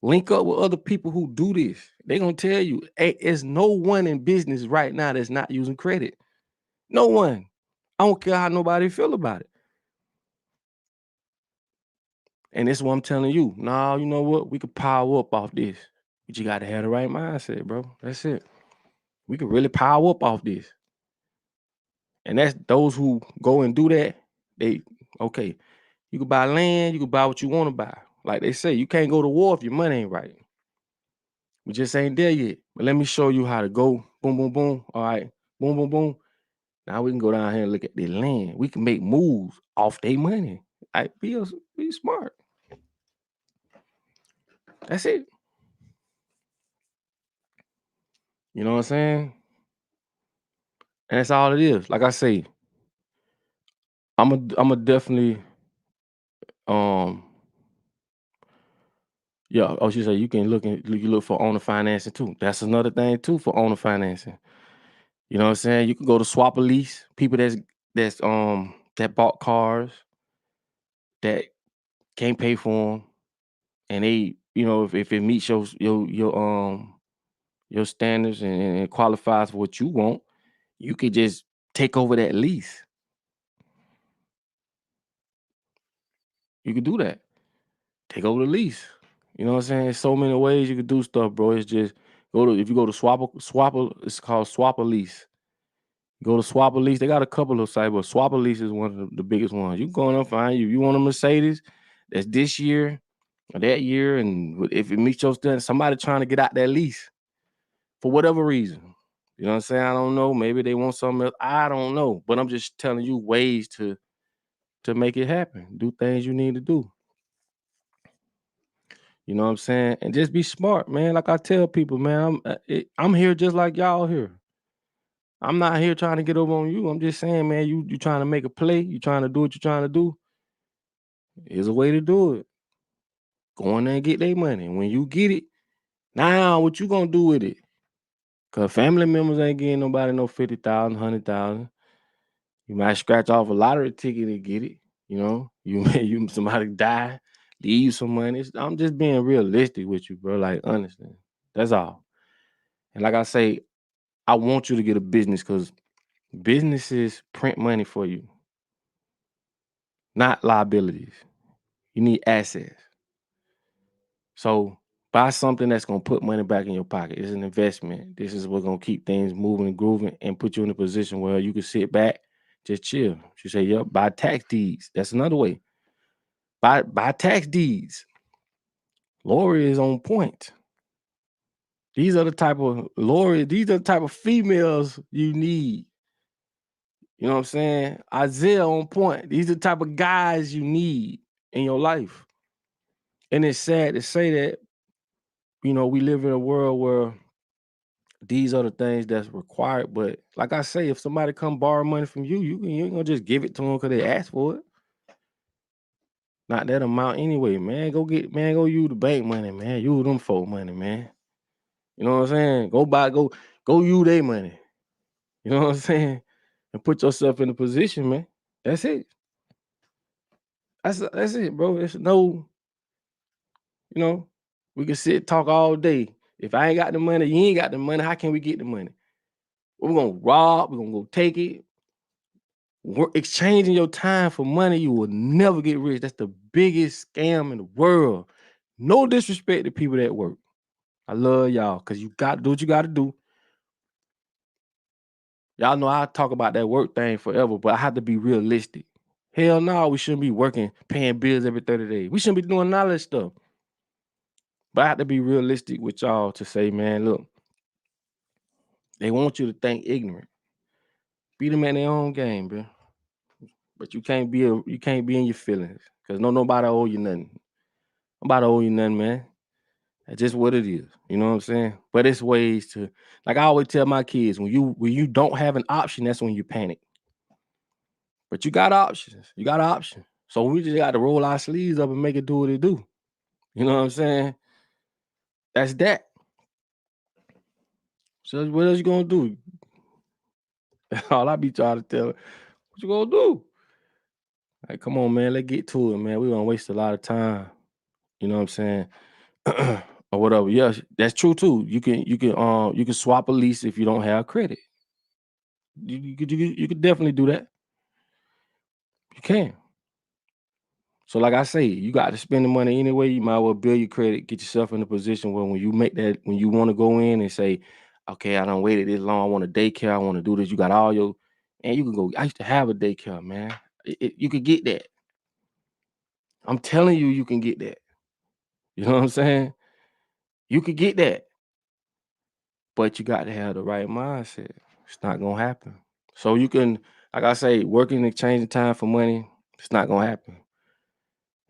Link up with other people who do this. They're going to tell you, hey, there's no one in business right now that's not using credit. No one. I don't care how nobody feel about it. And this is what I'm telling you. Nah, you know what? We could power up off this. But you got to have the right mindset, bro. That's it. We could really power up off this. And that's those who go and do that. Okay, you can buy land, you can buy what you want to buy. Like they say, you can't go to war if your money ain't right. We just ain't there yet. But let me show you how to go. Boom, boom, boom. All right. Boom, boom, boom. Now we can go down here and look at the land. We can make moves off their money. Like, be smart. That's it. You know what I'm saying? And that's all it is. Like I say, I'm a definitely yeah. Oh, she said you can look for owner financing too. That's another thing too for owner financing. You know what I'm saying? You can go to swap a lease. People that bought cars that can't pay for them, and they, you know, if it meets your standards and qualifies for what you want, you could just take over that lease. You could do that. Take over the lease. You know what I'm saying? There's so many ways you could do stuff, bro. It's just if you go to swap, it's called Swap a Lease. Go to Swap a Lease. They got a couple of sites, but Swap a Lease is one of the biggest ones. You can go in and find you want a Mercedes that's this year or that year, and if it meets your standards, somebody trying to get out that lease for whatever reason. You know what I'm saying? I don't know. Maybe they want something else. I don't know. But I'm just telling you ways to make it happen. Do things you need to do. You know what I'm saying? And just be smart, man. Like I tell people, man, I'm here just like y'all here. I'm not here trying to get over on you. I'm just saying, man, you trying to make a play. You trying to do what you're trying to do. Here's a way to do it. Go in there and get their money. When you get it, now what you gonna do with it? Cause family members ain't getting nobody no 50,000, 100,000. You might scratch off a lottery ticket and get it. You know, you somebody die, leave you some money. I'm just being realistic with you, bro. Like, honestly, that's all. And like I say, I want you to get a business because businesses print money for you, not liabilities. You need assets. So buy something that's gonna put money back in your pocket. It's an investment. This is what's gonna keep things moving and grooving and put you in a position where you can sit back, just chill. She said, "Yep, buy tax deeds." That's another way. Buy tax deeds. Lori is on point. These are the type of females you need. You know what I'm saying? Isaiah on point. These are the type of guys you need in your life. And it's sad to say that, you know, we live in a world where these are the things that's required. But like I say, if somebody come borrow money from you, you ain't gonna just give it to them because they asked for it. Not that amount anyway, man. Go use the bank money, man. Use them folk money, man. You know what I'm saying? Go use their money. You know what I'm saying? And put yourself in a position, man. That's it. That's it, bro. It's no, you know, we can sit talk all day. If I ain't got the money, you ain't got the money. How can we get the money? We're gonna rob, we're gonna go take it. We're exchanging your time for money, you will never get rich. That's the biggest scam in the world. No disrespect to people that work. I love y'all because you got to do what you got to do. Y'all know I talk about that work thing forever, but I have to be realistic. Hell no, we shouldn't be working, paying bills every 30 days. We shouldn't be doing all that stuff. But I have to be realistic with y'all to say, man, look, they want you to think ignorant. Beat them at their own game, bro. But you can't be in your feelings because nobody owe you nothing. Nobody owe you nothing, man. That's just what it is. You know what I'm saying? But it's ways to, like I always tell my kids, when you don't have an option, that's when you panic. But you got options. You got an option. So we just got to roll our sleeves up and make it do what it do. You know what I'm saying? That's that. So what else you gonna do? All I be trying to tell her, what you gonna do? Like, come on, man, let's get to it, man. We gonna waste a lot of time. You know what I'm saying? Or whatever. Yes, that's true too. You can swap a lease if you don't have credit. You could definitely do that. You can. So, like I say, you got to spend the money anyway. You might as well build your credit, get yourself in a position where when you make that, when you want to go in and say, okay, I don't waited this long. I want a daycare. I want to do this. You got all your, and you can go. I used to have a daycare, man. You could get that. I'm telling you, you can get that. You know what I'm saying? You could get that, but you got to have the right mindset. It's not gonna happen. So you can, like I say, working and exchanging time for money. It's not gonna happen.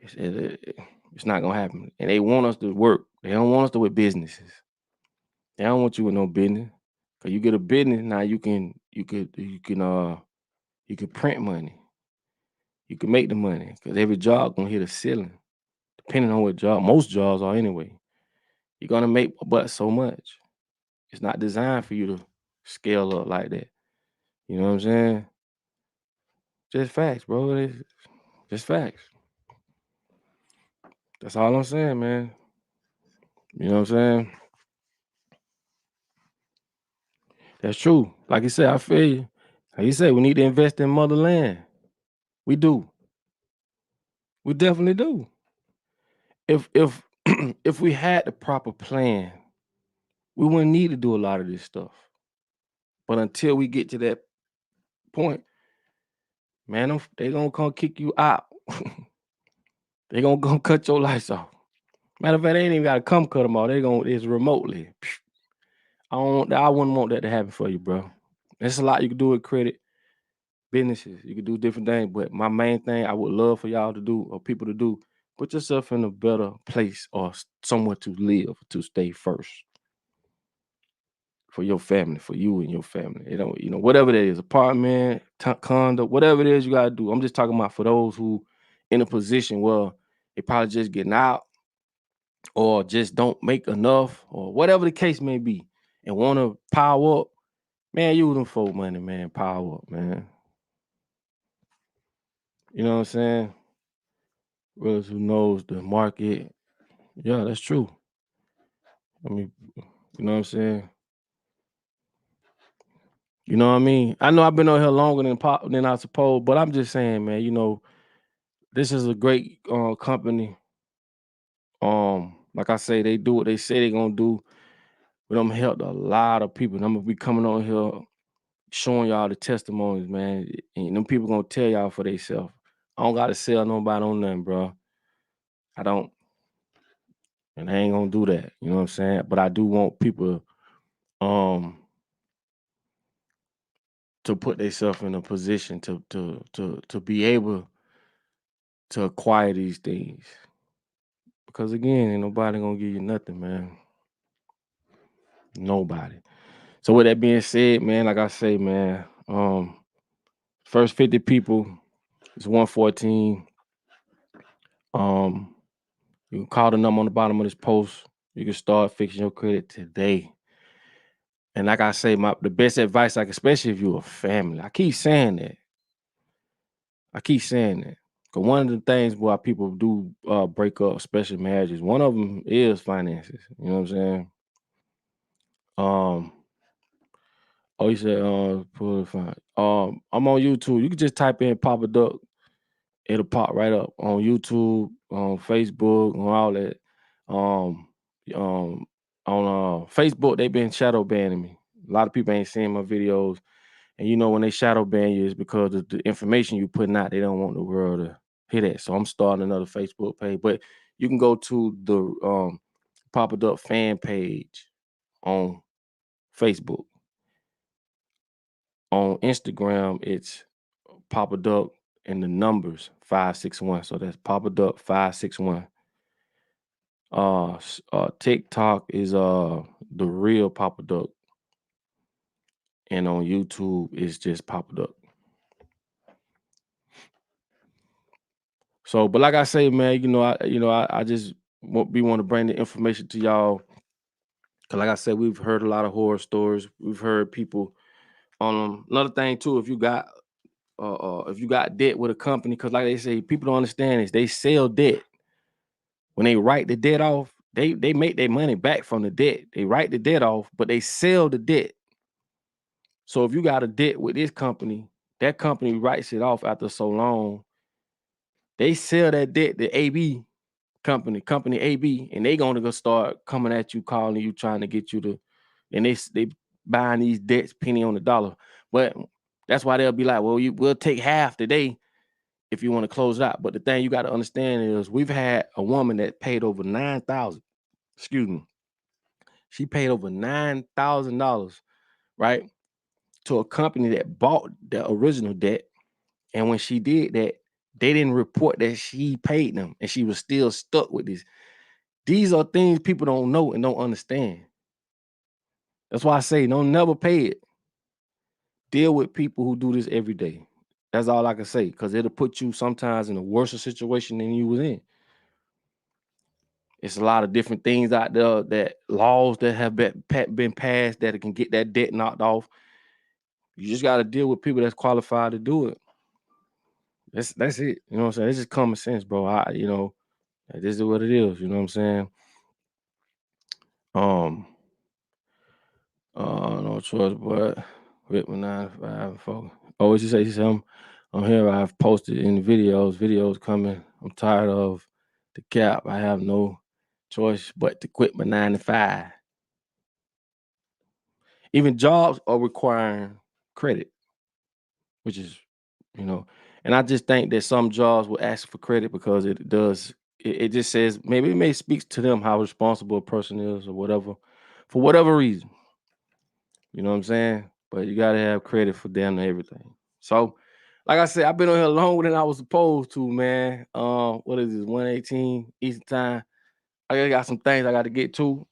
It's not gonna happen. And they want us to work. They don't want us to with businesses. They don't want you with no business. Cause you get a business now, you can print money. You can make the money. Cause every job gonna hit a ceiling. Depending on what job, most jobs are anyway. You're gonna make but so much. It's not designed for you to scale up like that. You know what I'm saying? Just facts, bro. It's just facts. That's all I'm saying, man. You know what I'm saying? That's true. Like you said, I feel you. Like you said, we need to invest in motherland. We do. We definitely do. If if we had the proper plan, we wouldn't need to do a lot of this stuff. But until we get to that point, man, they gonna come kick you out. They gonna come cut your lights off. Matter of fact, they ain't even gotta come cut them off. It's remotely. I wouldn't want that to happen for you, bro. There's a lot you can do with credit. Businesses, you can do different things, but my main thing I would love for y'all to do or people to do, put yourself in a better place or somewhere to live, to stay first for your family, for you and your family. Whatever that is, apartment, condo, whatever it is you gotta do. I'm just talking about for those who in a position where they probably just getting out or just don't make enough or whatever the case may be and want to power up. Man, you them folk money, man. Power up, man. You know what I'm saying? Brothers who knows the market. Yeah, that's true. I mean, you know what I'm saying? You know what I mean? I know I've been on here longer than I suppose, but I'm just saying, man, this is a great company. Like I say, they do what they say they're gonna do. But I'm helped a lot of people. And I'm gonna be coming on here showing y'all the testimonies, man. And them people gonna tell y'all for themselves. I don't gotta sell nobody on nothing, bro. I don't. And I ain't gonna do that. You know what I'm saying? But I do want people to put themselves in a position to be able to acquire these things. Because again, ain't nobody gonna give you nothing, man. Nobody. So with that being said, man, like I say, man, first 50 people is 114. You can call the number on the bottom of this post. You can start fixing your credit today. And like I say, the best advice, like especially if you're a family, I keep saying that. Because one of the things why people do break up, especially marriages, one of them is finances. You know what I'm saying? You said pull it fine. I'm on YouTube. You can just type in Papa Duck. It'll pop right up on YouTube, on Facebook, on all that. Um, on Facebook, they've been shadow banning me. A lot of people ain't seeing my videos. And when they shadow ban you, it's because of the information you putting out. They don't want the world to hear that. So I'm starting another Facebook page. But you can go to the Papa Duck fan page on Facebook. On Instagram, it's Papa Duck and the numbers 561. So that's Papa Duck 561. TikTok is the real Papa Duck. And on YouTube, it's just Papa Duck. So, but like I say, man, I just we want to bring the information to y'all. Cause like I said, we've heard a lot of horror stories. We've heard people on another thing too. If you got debt with a company, because like they say, people don't understand is they sell debt. When they write the debt off, they make their money back from the debt. They write the debt off, but they sell the debt. So if you got a debt with this company, that company writes it off after so long. They sell that debt to AB company AB, and they gonna go start coming at you, calling you, trying to get you to, and they buying these debts penny on the dollar. But that's why they'll be like, well, we'll take half today if you want to close it out. But the thing you got to understand is we've had a woman that paid over $9,000. Excuse me. She paid over $9,000, right, to a company that bought the original debt. And when she did that, they didn't report that she paid them, and she was still stuck with this. These are things people don't know and don't understand. That's why I say don't never pay it. Deal with people who do this every day. That's all I can say, because it'll put you sometimes in a worse situation than you was in. It's a lot of different things out there, that laws that have been passed that can get that debt knocked off. You just got to deal with people that's qualified to do it. That's it. You know what I'm saying? This is common sense, bro. This is what it is. You know what I'm saying? No choice but with my 9 to 5 focus. Oh, what you say? She said, I'm here. I've posted in the videos coming. I'm tired of the cap. I have no choice but to quit my 9 to 5. Even jobs are requiring credit, which is, and I just think that some jobs will ask for credit because it just says, maybe it may speak to them how responsible a person is or whatever, for whatever reason. You know what I'm saying? But you gotta have credit for damn near everything. So, like I said, I've been on here longer than I was supposed to, man. What is this? 1:18 Eastern time. I got some things I got to get to.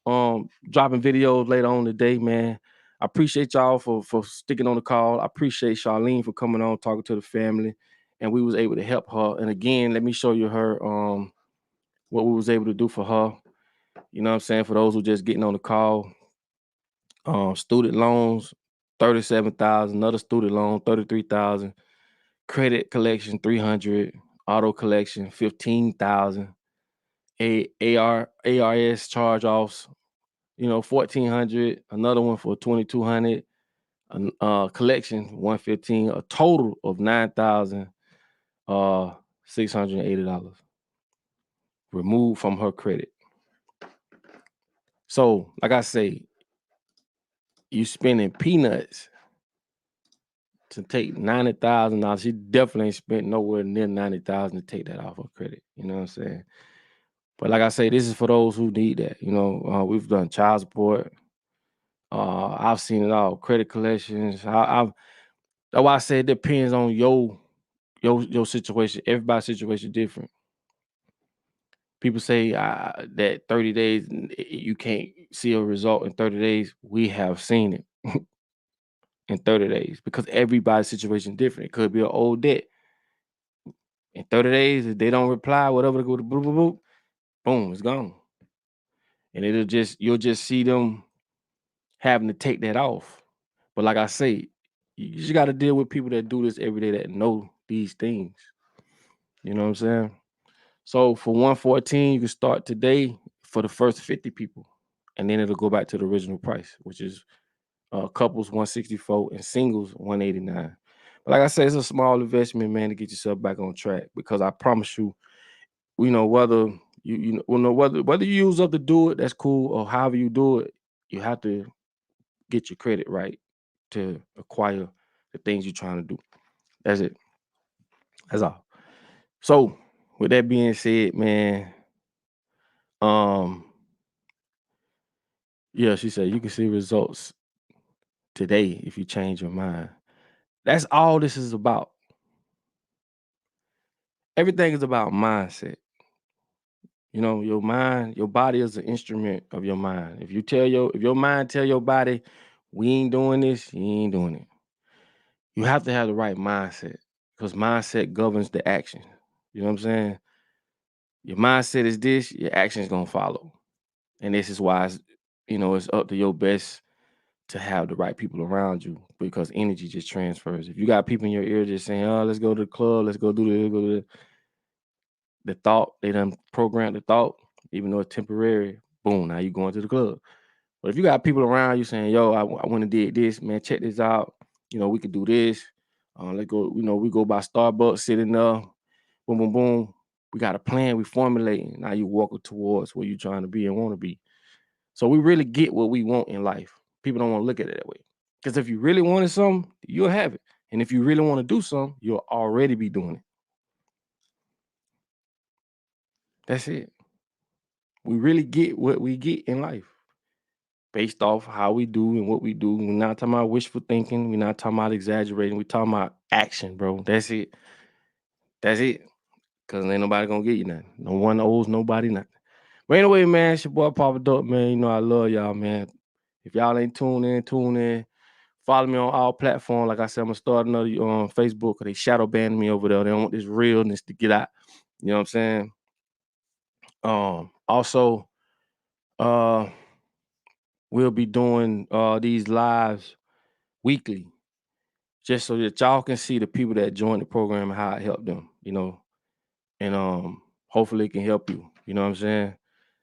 Dropping videos later on today, man. I appreciate y'all for sticking on the call. I appreciate Charlene for coming on, talking to the family, and we was able to help her. And again, let me show you her what we was able to do for her. You know what I'm saying? For those who just getting on the call, student loans, 37,000, another student loan, 33,000, credit collection, 300, auto collection, 15,000, ARS charge-offs, 1,400, another one for 2,200, collection 115, a total of $9,680 removed from her credit. So, like I say, you spending peanuts to take $90,000. She definitely ain't spent nowhere near $90,000 to take that off her credit. You know what I'm saying? But like I say, this is for those who need that. We've done child support. I've seen it all. Credit collections. That's why I say it depends on your situation. Everybody's situation different. People say that 30 days you can't see a result in 30 days. We have seen it in 30 days because everybody's situation different. It could be an old debt. In 30 days, if they don't reply, whatever, go to boom, it's gone. And you'll just see them having to take that off. But like I say, you just got to deal with people that do this every day that know these things. You know what I'm saying? So for 114, you can start today for the first 50 people, and then it'll go back to the original price, which is couples 164 and singles 189. But like I said, it's a small investment, man, to get yourself back on track, because I promise you, whether whether you use up to do it, that's cool, or however you do it, you have to get your credit right to acquire the things you're trying to do. That's it. That's all. So with that being said, man, yeah, she said you can see results today if you change your mind. That's all this is about. Everything is about mindset. Your mind, your body is an instrument of your mind. If your mind tell your body, we ain't doing this, you ain't doing it. You have to have the right mindset, because mindset governs the action. You know what I'm saying? Your mindset is this, your action's gonna follow. And this is why it's up to your best to have the right people around you, because energy just transfers. If you got people in your ear just saying, "Oh, let's go to the club, let's go do this, let's go do this," the thought, they done programmed the thought, even though it's temporary, boom, now you going to the club. But if you got people around you saying, "Yo, I went and did this, man, check this out. We could do this. Let's go, we go by Starbucks, sitting there, boom, boom, boom. We got a plan, we formulating. Now you walking towards where you're trying to be and want to be. So we really get what we want in life. People don't want to look at it that way. Because if you really wanted something, you'll have it. And if you really want to do something, you'll already be doing it. That's it. We really get what we get in life based off how we do and what we do. We're not talking about wishful thinking. We're not talking about exaggerating. We're talking about action, bro. That's it. That's it. Because ain't nobody going to get you nothing. No one owes nobody nothing. But anyway, man, it's your boy Papa Dope, man. I love y'all, man. If y'all ain't tuned in, tune in. Follow me on all platforms. Like I said, I'm going to start another on Facebook because they shadow banned me over there. They don't want this realness to get out. You know what I'm saying? Also, we'll be doing these lives weekly just so that y'all can see the people that joined the program and how it helped them, and hopefully it can help you. You know what I'm saying?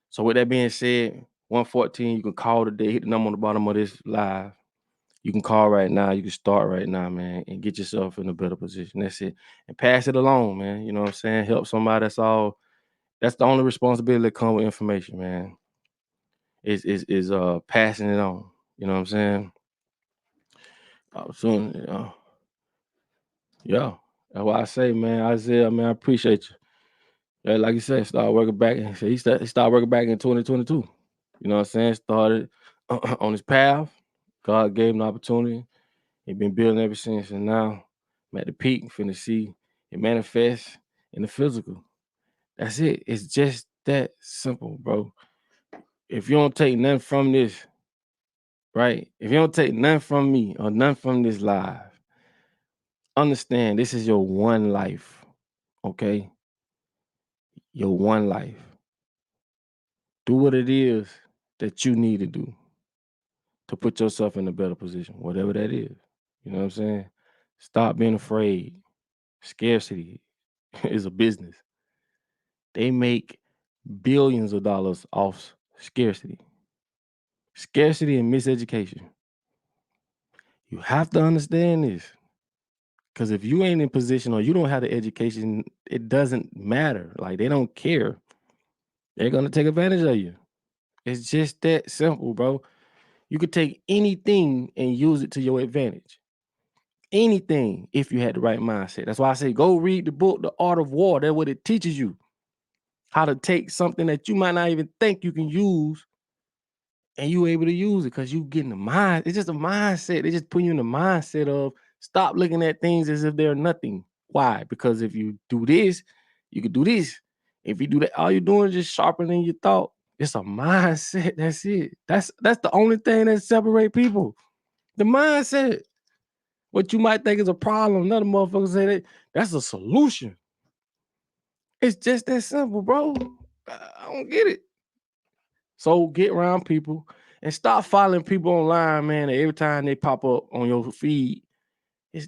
So with that being said, 114, you can call today, hit the number on the bottom of this live. You can call right now. You can start right now, man, and get yourself in a better position. That's it. And pass it along, man. You know what I'm saying? Help somebody. That's all. That's the only responsibility that comes with information, man. Is passing it on. You know what I'm saying? Soon, yeah. That's why I say, man, Isaiah, man, I appreciate you. Yeah, like you said, start working back. He started working back in 2022. You know what I'm saying? Started on his path. God gave him the opportunity. He been building ever since, and now I'm at the peak. Finna see it manifest in the physical. That's it. It's just that simple, bro. If you don't take nothing from this, right? If you don't take nothing from me or nothing from this live, understand this is your one life, okay? Your one life. Do what it is that you need to do to put yourself in a better position, whatever that is. You know what I'm saying? Stop being afraid. Scarcity is a business. They make billions of dollars off scarcity. Scarcity and miseducation. You have to understand this. Because if you ain't in position or you don't have the education, it doesn't matter. Like, they don't care. They're going to take advantage of you. It's just that simple, bro. You could take anything and use it to your advantage. Anything if you had the right mindset. That's why I say go read the book, The Art of War. That's what it teaches you. How to take something that you might not even think you can use and you able to use it because you getting the mind. It's just a mindset. They just put you in the mindset of stop looking at things as if they're nothing. Why? Because if you do this, you could do this. If you do that, all you're doing is just sharpening your thought. It's a mindset. That's it. That's the only thing that separate people. The mindset. What you might think is a problem, another motherfucker say that's a solution. It's just that simple, bro. I don't get it. So get around people and stop following people online, man. Every time they pop up on your feed,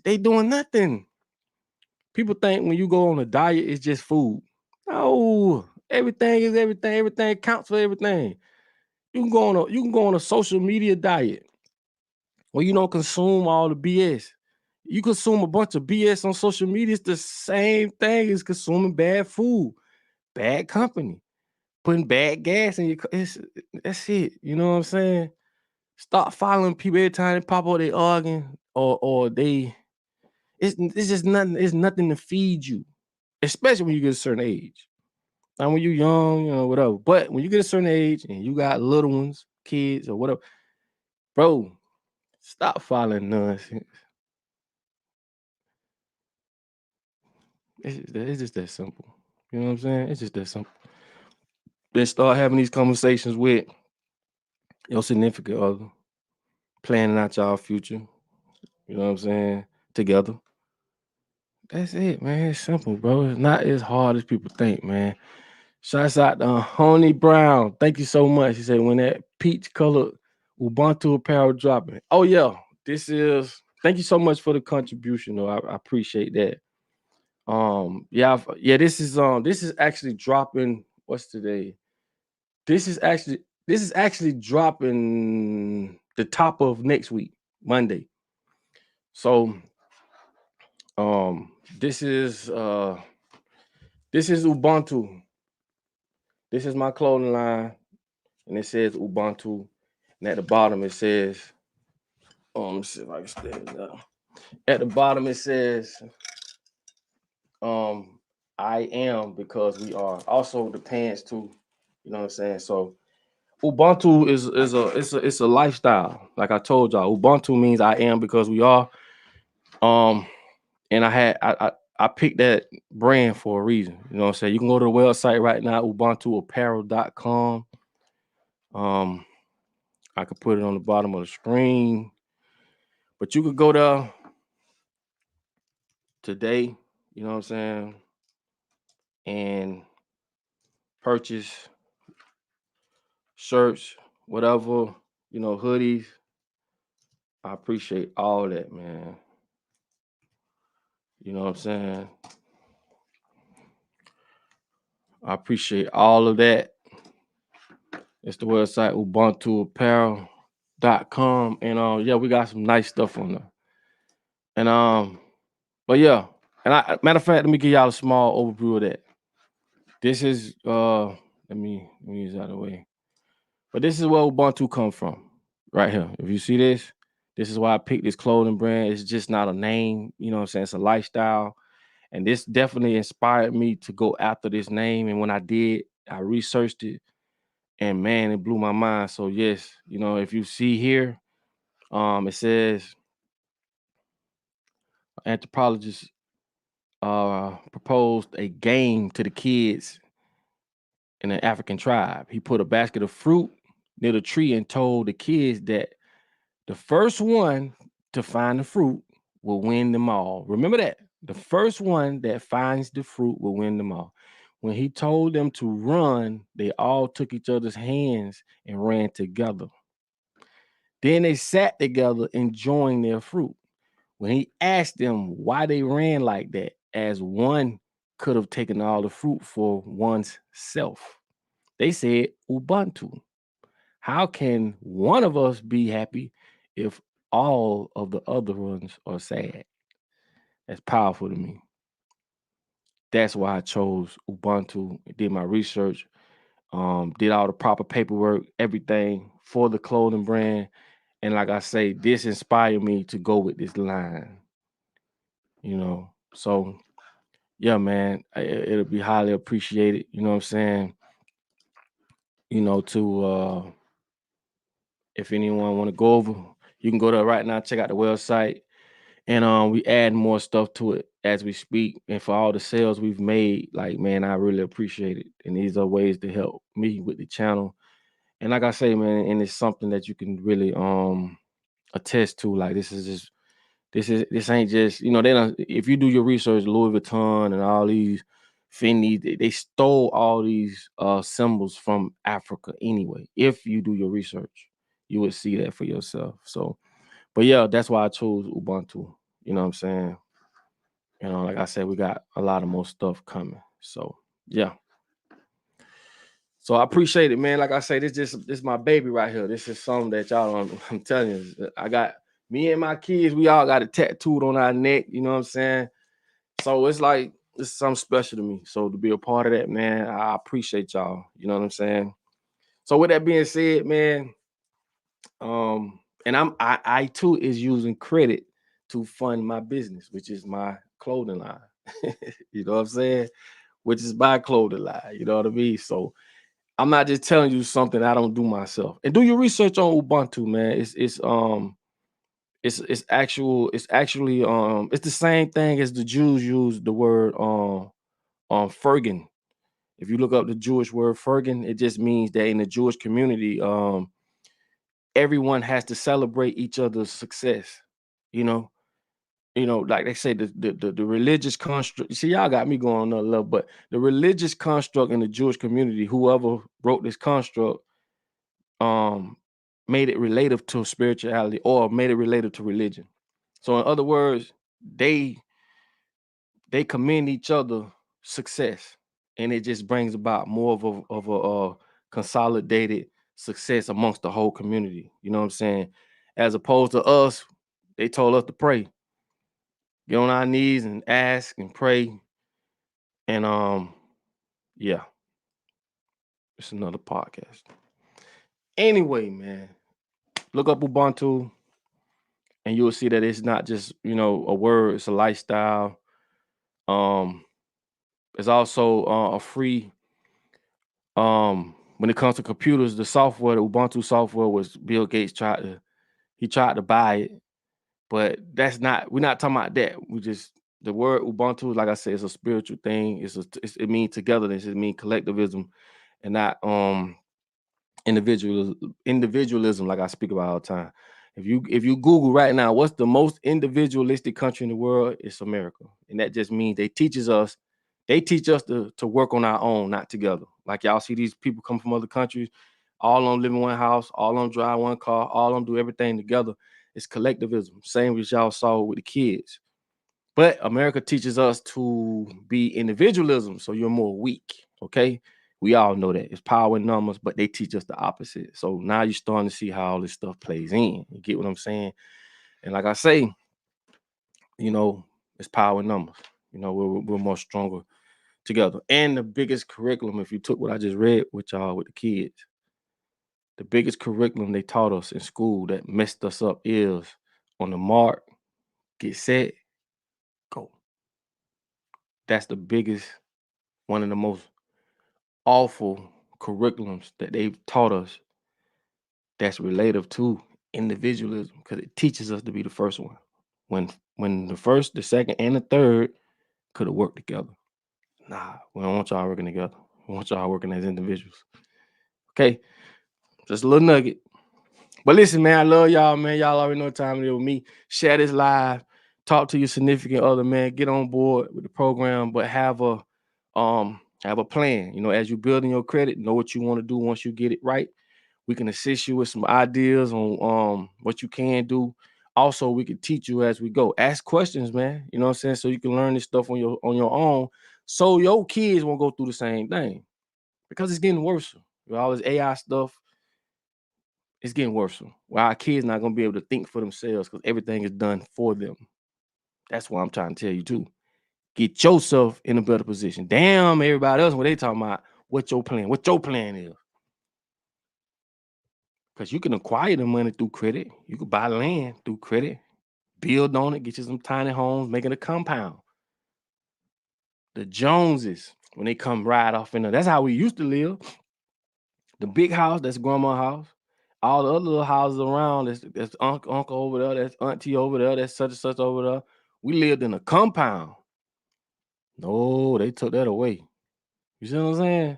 they doing nothing. People think when you go on a diet, it's just food. No, everything is everything. Everything counts for everything. You can go on a social media diet where you don't consume all the BS. You consume a bunch of BS on social media. It's the same thing as consuming bad food, bad company, putting bad gas in your car. That's it. You know what I'm saying? Stop following people every time they pop up, they arguing or they. It's just nothing. It's nothing to feed you, especially when you get a certain age. Now, when you're young, whatever. But when you get a certain age and you got little ones, kids or whatever, bro, stop following nonsense. It's just that simple. You know what I'm saying? It's just that simple. Then start having these conversations with your significant other, planning out y'all future. You know what I'm saying? Together. That's it, man. It's simple, bro. It's not as hard as people think, man. Shouts out to Honey Brown. Thank you so much. He said when that peach colored Ubuntu apparel dropping. Oh yeah, this is. Thank you so much for the contribution. Though I appreciate that. Yeah. This is actually dropping. What's today? This is actually dropping the top of next week, Monday. So um, this is uh this is Ubuntu. This is my clothing line, and it says Ubuntu. And at the bottom it says, let me see if I can stand it up. At the bottom it says, I am because we are. Also the pants too. You know what I'm saying? So Ubuntu is a lifestyle. Like I told y'all, Ubuntu means I am because we are. Um, and I picked that brand for a reason. You know what I'm saying? You can go to the website right now, ubuntuapparel.com. I could put it on the bottom of the screen, but you could go there today, you know what I'm saying, and purchase shirts, whatever, hoodies. I appreciate all that, man. You know what I'm saying? I appreciate all of that. It's the website ubuntuapparel.com. And yeah, we got some nice stuff on there. And but yeah, and matter of fact, let me give y'all a small overview of that. This is let me use that out of the way. But this is where Ubuntu come from, right here. If you see this is why I picked this clothing brand. It's just not a name, you know what I'm saying? It's a lifestyle. And this definitely inspired me to go after this name. And when I did, I researched it, and man, it blew my mind. So yes, if you see here, it says anthropologist proposed a game to the kids in an African tribe. He put a basket of fruit near the tree and told the kids that the first one to find the fruit will win them all. Remember that. The first one that finds the fruit will win them all. When he told them to run, they all took each other's hands and ran together. Then they sat together enjoying their fruit. When he asked them why they ran like that, as one could have taken all the fruit for one's self, they said, Ubuntu. How can one of us be happy if all of the other ones are sad? That's powerful to me. That's why I chose Ubuntu, did my research, did all the proper paperwork, everything for the clothing brand. And like I say, this inspired me to go with this line. So yeah, man, it'll be highly appreciated. You know what I'm saying? To if anyone want to go over, you can go there right now, check out the website. And we add more stuff to it as we speak. And for all the sales we've made, like, man, I really appreciate it. And these are ways to help me with the channel. And like I say, man, and it's something that you can really attest to. Like, this ain't just, they don't, if you do your research, Louis Vuitton and all these Fendi, they stole all these symbols from Africa anyway. If you do your research, you would see that for yourself. So, but yeah, that's why I chose Ubuntu. You know what I'm saying? Like I said, we got a lot of more stuff coming. So yeah. So I appreciate it, man. Like I say, this my baby right here. This is something that y'all I'm telling you. I got me and my kids, we all got it tattooed on our neck, you know what I'm saying? So it's like it's something special to me. So to be a part of that, man, I appreciate y'all. You know what I'm saying? So with that being said, man, and I too is using credit to fund my business, which is my clothing line. You know what I'm saying? Which is my clothing line. You know what I mean? So I'm not just telling you something I don't do myself. And do your research on Ubuntu, man. It's actually it's the same thing as the Jews use the word Fergen. If you look up the Jewish word Fergen, it just means that in the Jewish community, everyone has to celebrate each other's success, you know. like they say, the religious construct. See, y'all got me going on a level, but the religious construct in the Jewish community, whoever wrote this construct, made it relative to spirituality or made it relative to religion. So in other words, they commend each other success, and it just brings about more of a consolidated success amongst the whole community. You know what I'm saying? As opposed to us, they told us to pray, get on our knees and ask and pray, and yeah, it's another podcast. Anyway, man, look up Ubuntu, and you'll see that it's not just a word; it's a lifestyle. It's also a free. When it comes to computers, the software, the Ubuntu software, was Bill Gates tried to buy it, but we're not talking about that. The word Ubuntu, like I said, is a spiritual thing. It means togetherness. It means collectivism, and not individualism, like I speak about all the time. If you Google right now, what's the most individualistic country in the world? It's America, and that just means they teach us to work on our own, not together. Like y'all see these people come from other countries, all of them live in one house, all of them drive one car, all of them do everything together. It's collectivism, same as y'all saw with the kids. But America teaches us to be individualism, so you're more weak, okay? We all know that. It's power in numbers, but they teach us the opposite. So now you're starting to see how all this stuff plays in. You get what I'm saying? And like I say, it's power in numbers. We're more stronger together. And the biggest curriculum, if you took what I just read with y'all with the kids, the biggest curriculum they taught us in school that messed us up is on the mark, get set, go. That's the biggest, one of the most awful curriculums that they've taught us that's relative to individualism, because it teaches us to be the first one. When the first, the second, and the third could have worked together. Nah, we don't want y'all working together. We want y'all working as individuals. Okay, just a little nugget. But listen, man, I love y'all, man. Y'all already know what time it is with me. Share this live. Talk to your significant other, man. Get on board with the program, but have a plan. As you building your credit, know what you want to do once you get it right. We can assist you with some ideas on what you can do. Also, we can teach you as we go. Ask questions, man. You know what I'm saying? So you can learn this stuff on your own, so your kids won't go through the same thing, because it's getting worse. With all this AI stuff, it's getting worse. Well, our kids not gonna be able to think for themselves because everything is done for them. That's what I'm trying to tell you too. Get yourself in a better position. Damn, everybody else, what they talking about? What your plan is? Because you can acquire the money through credit. You can buy land through credit, build on it, get you some tiny homes, make it a compound. The Joneses, when they come right off in there, that's how we used to live. The big house, that's grandma's house. All the other little houses around, that's uncle over there, that's auntie over there, that's such and such over there. We lived in a compound. No, they took that away. You see what I'm saying?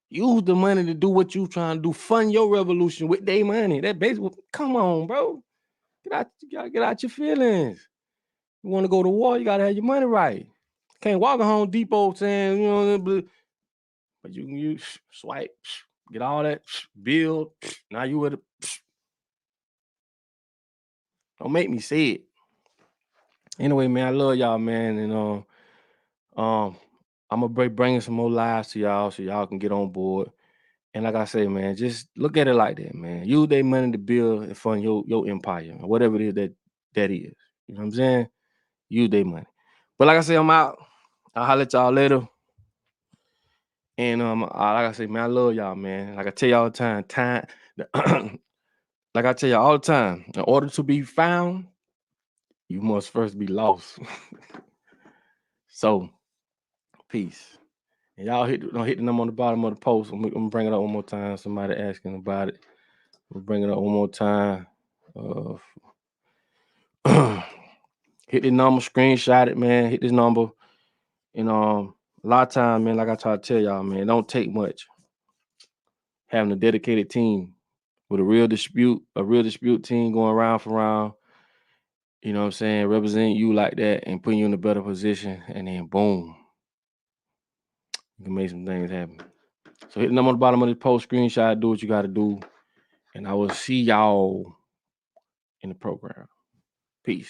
Use the money to do what you trying to do. Fund your revolution with their money. That basically, come on, bro. Get out your feelings. You want to go to war, you gotta have your money right. Can't walk a Home Depot saying, but you swipe, get all that, build. Now you with it. Don't make me say it. Anyway, man, I love y'all, man, and I'm gonna be bringing some more lives to y'all so y'all can get on board. And like I say, man, just look at it like that, man. Use their money to build and fund your empire, whatever it is that is. You know what I'm saying? Use their money. But like I say, I'm out. I'll holler at y'all later. And like I say, man, I love y'all, man. Like I tell y'all all the time, like I tell y'all all the time, in order to be found, you must first be lost. So, peace. And y'all don't hit the number on the bottom of the post. I'm gonna bring it up one more time. Somebody asking about it. We'll bring it up one more time. Hit the number, screenshot it, man. Hit this number. And a lot of time, man, like I try to tell y'all, man, it don't take much. Having a dedicated team with a real dispute team going round for round. you know what I'm saying, representing you like that and putting you in a better position, and then boom, you can make some things happen. So hit the number on the bottom of this post, screenshot, do what you got to do, and I will see y'all in the program. Peace.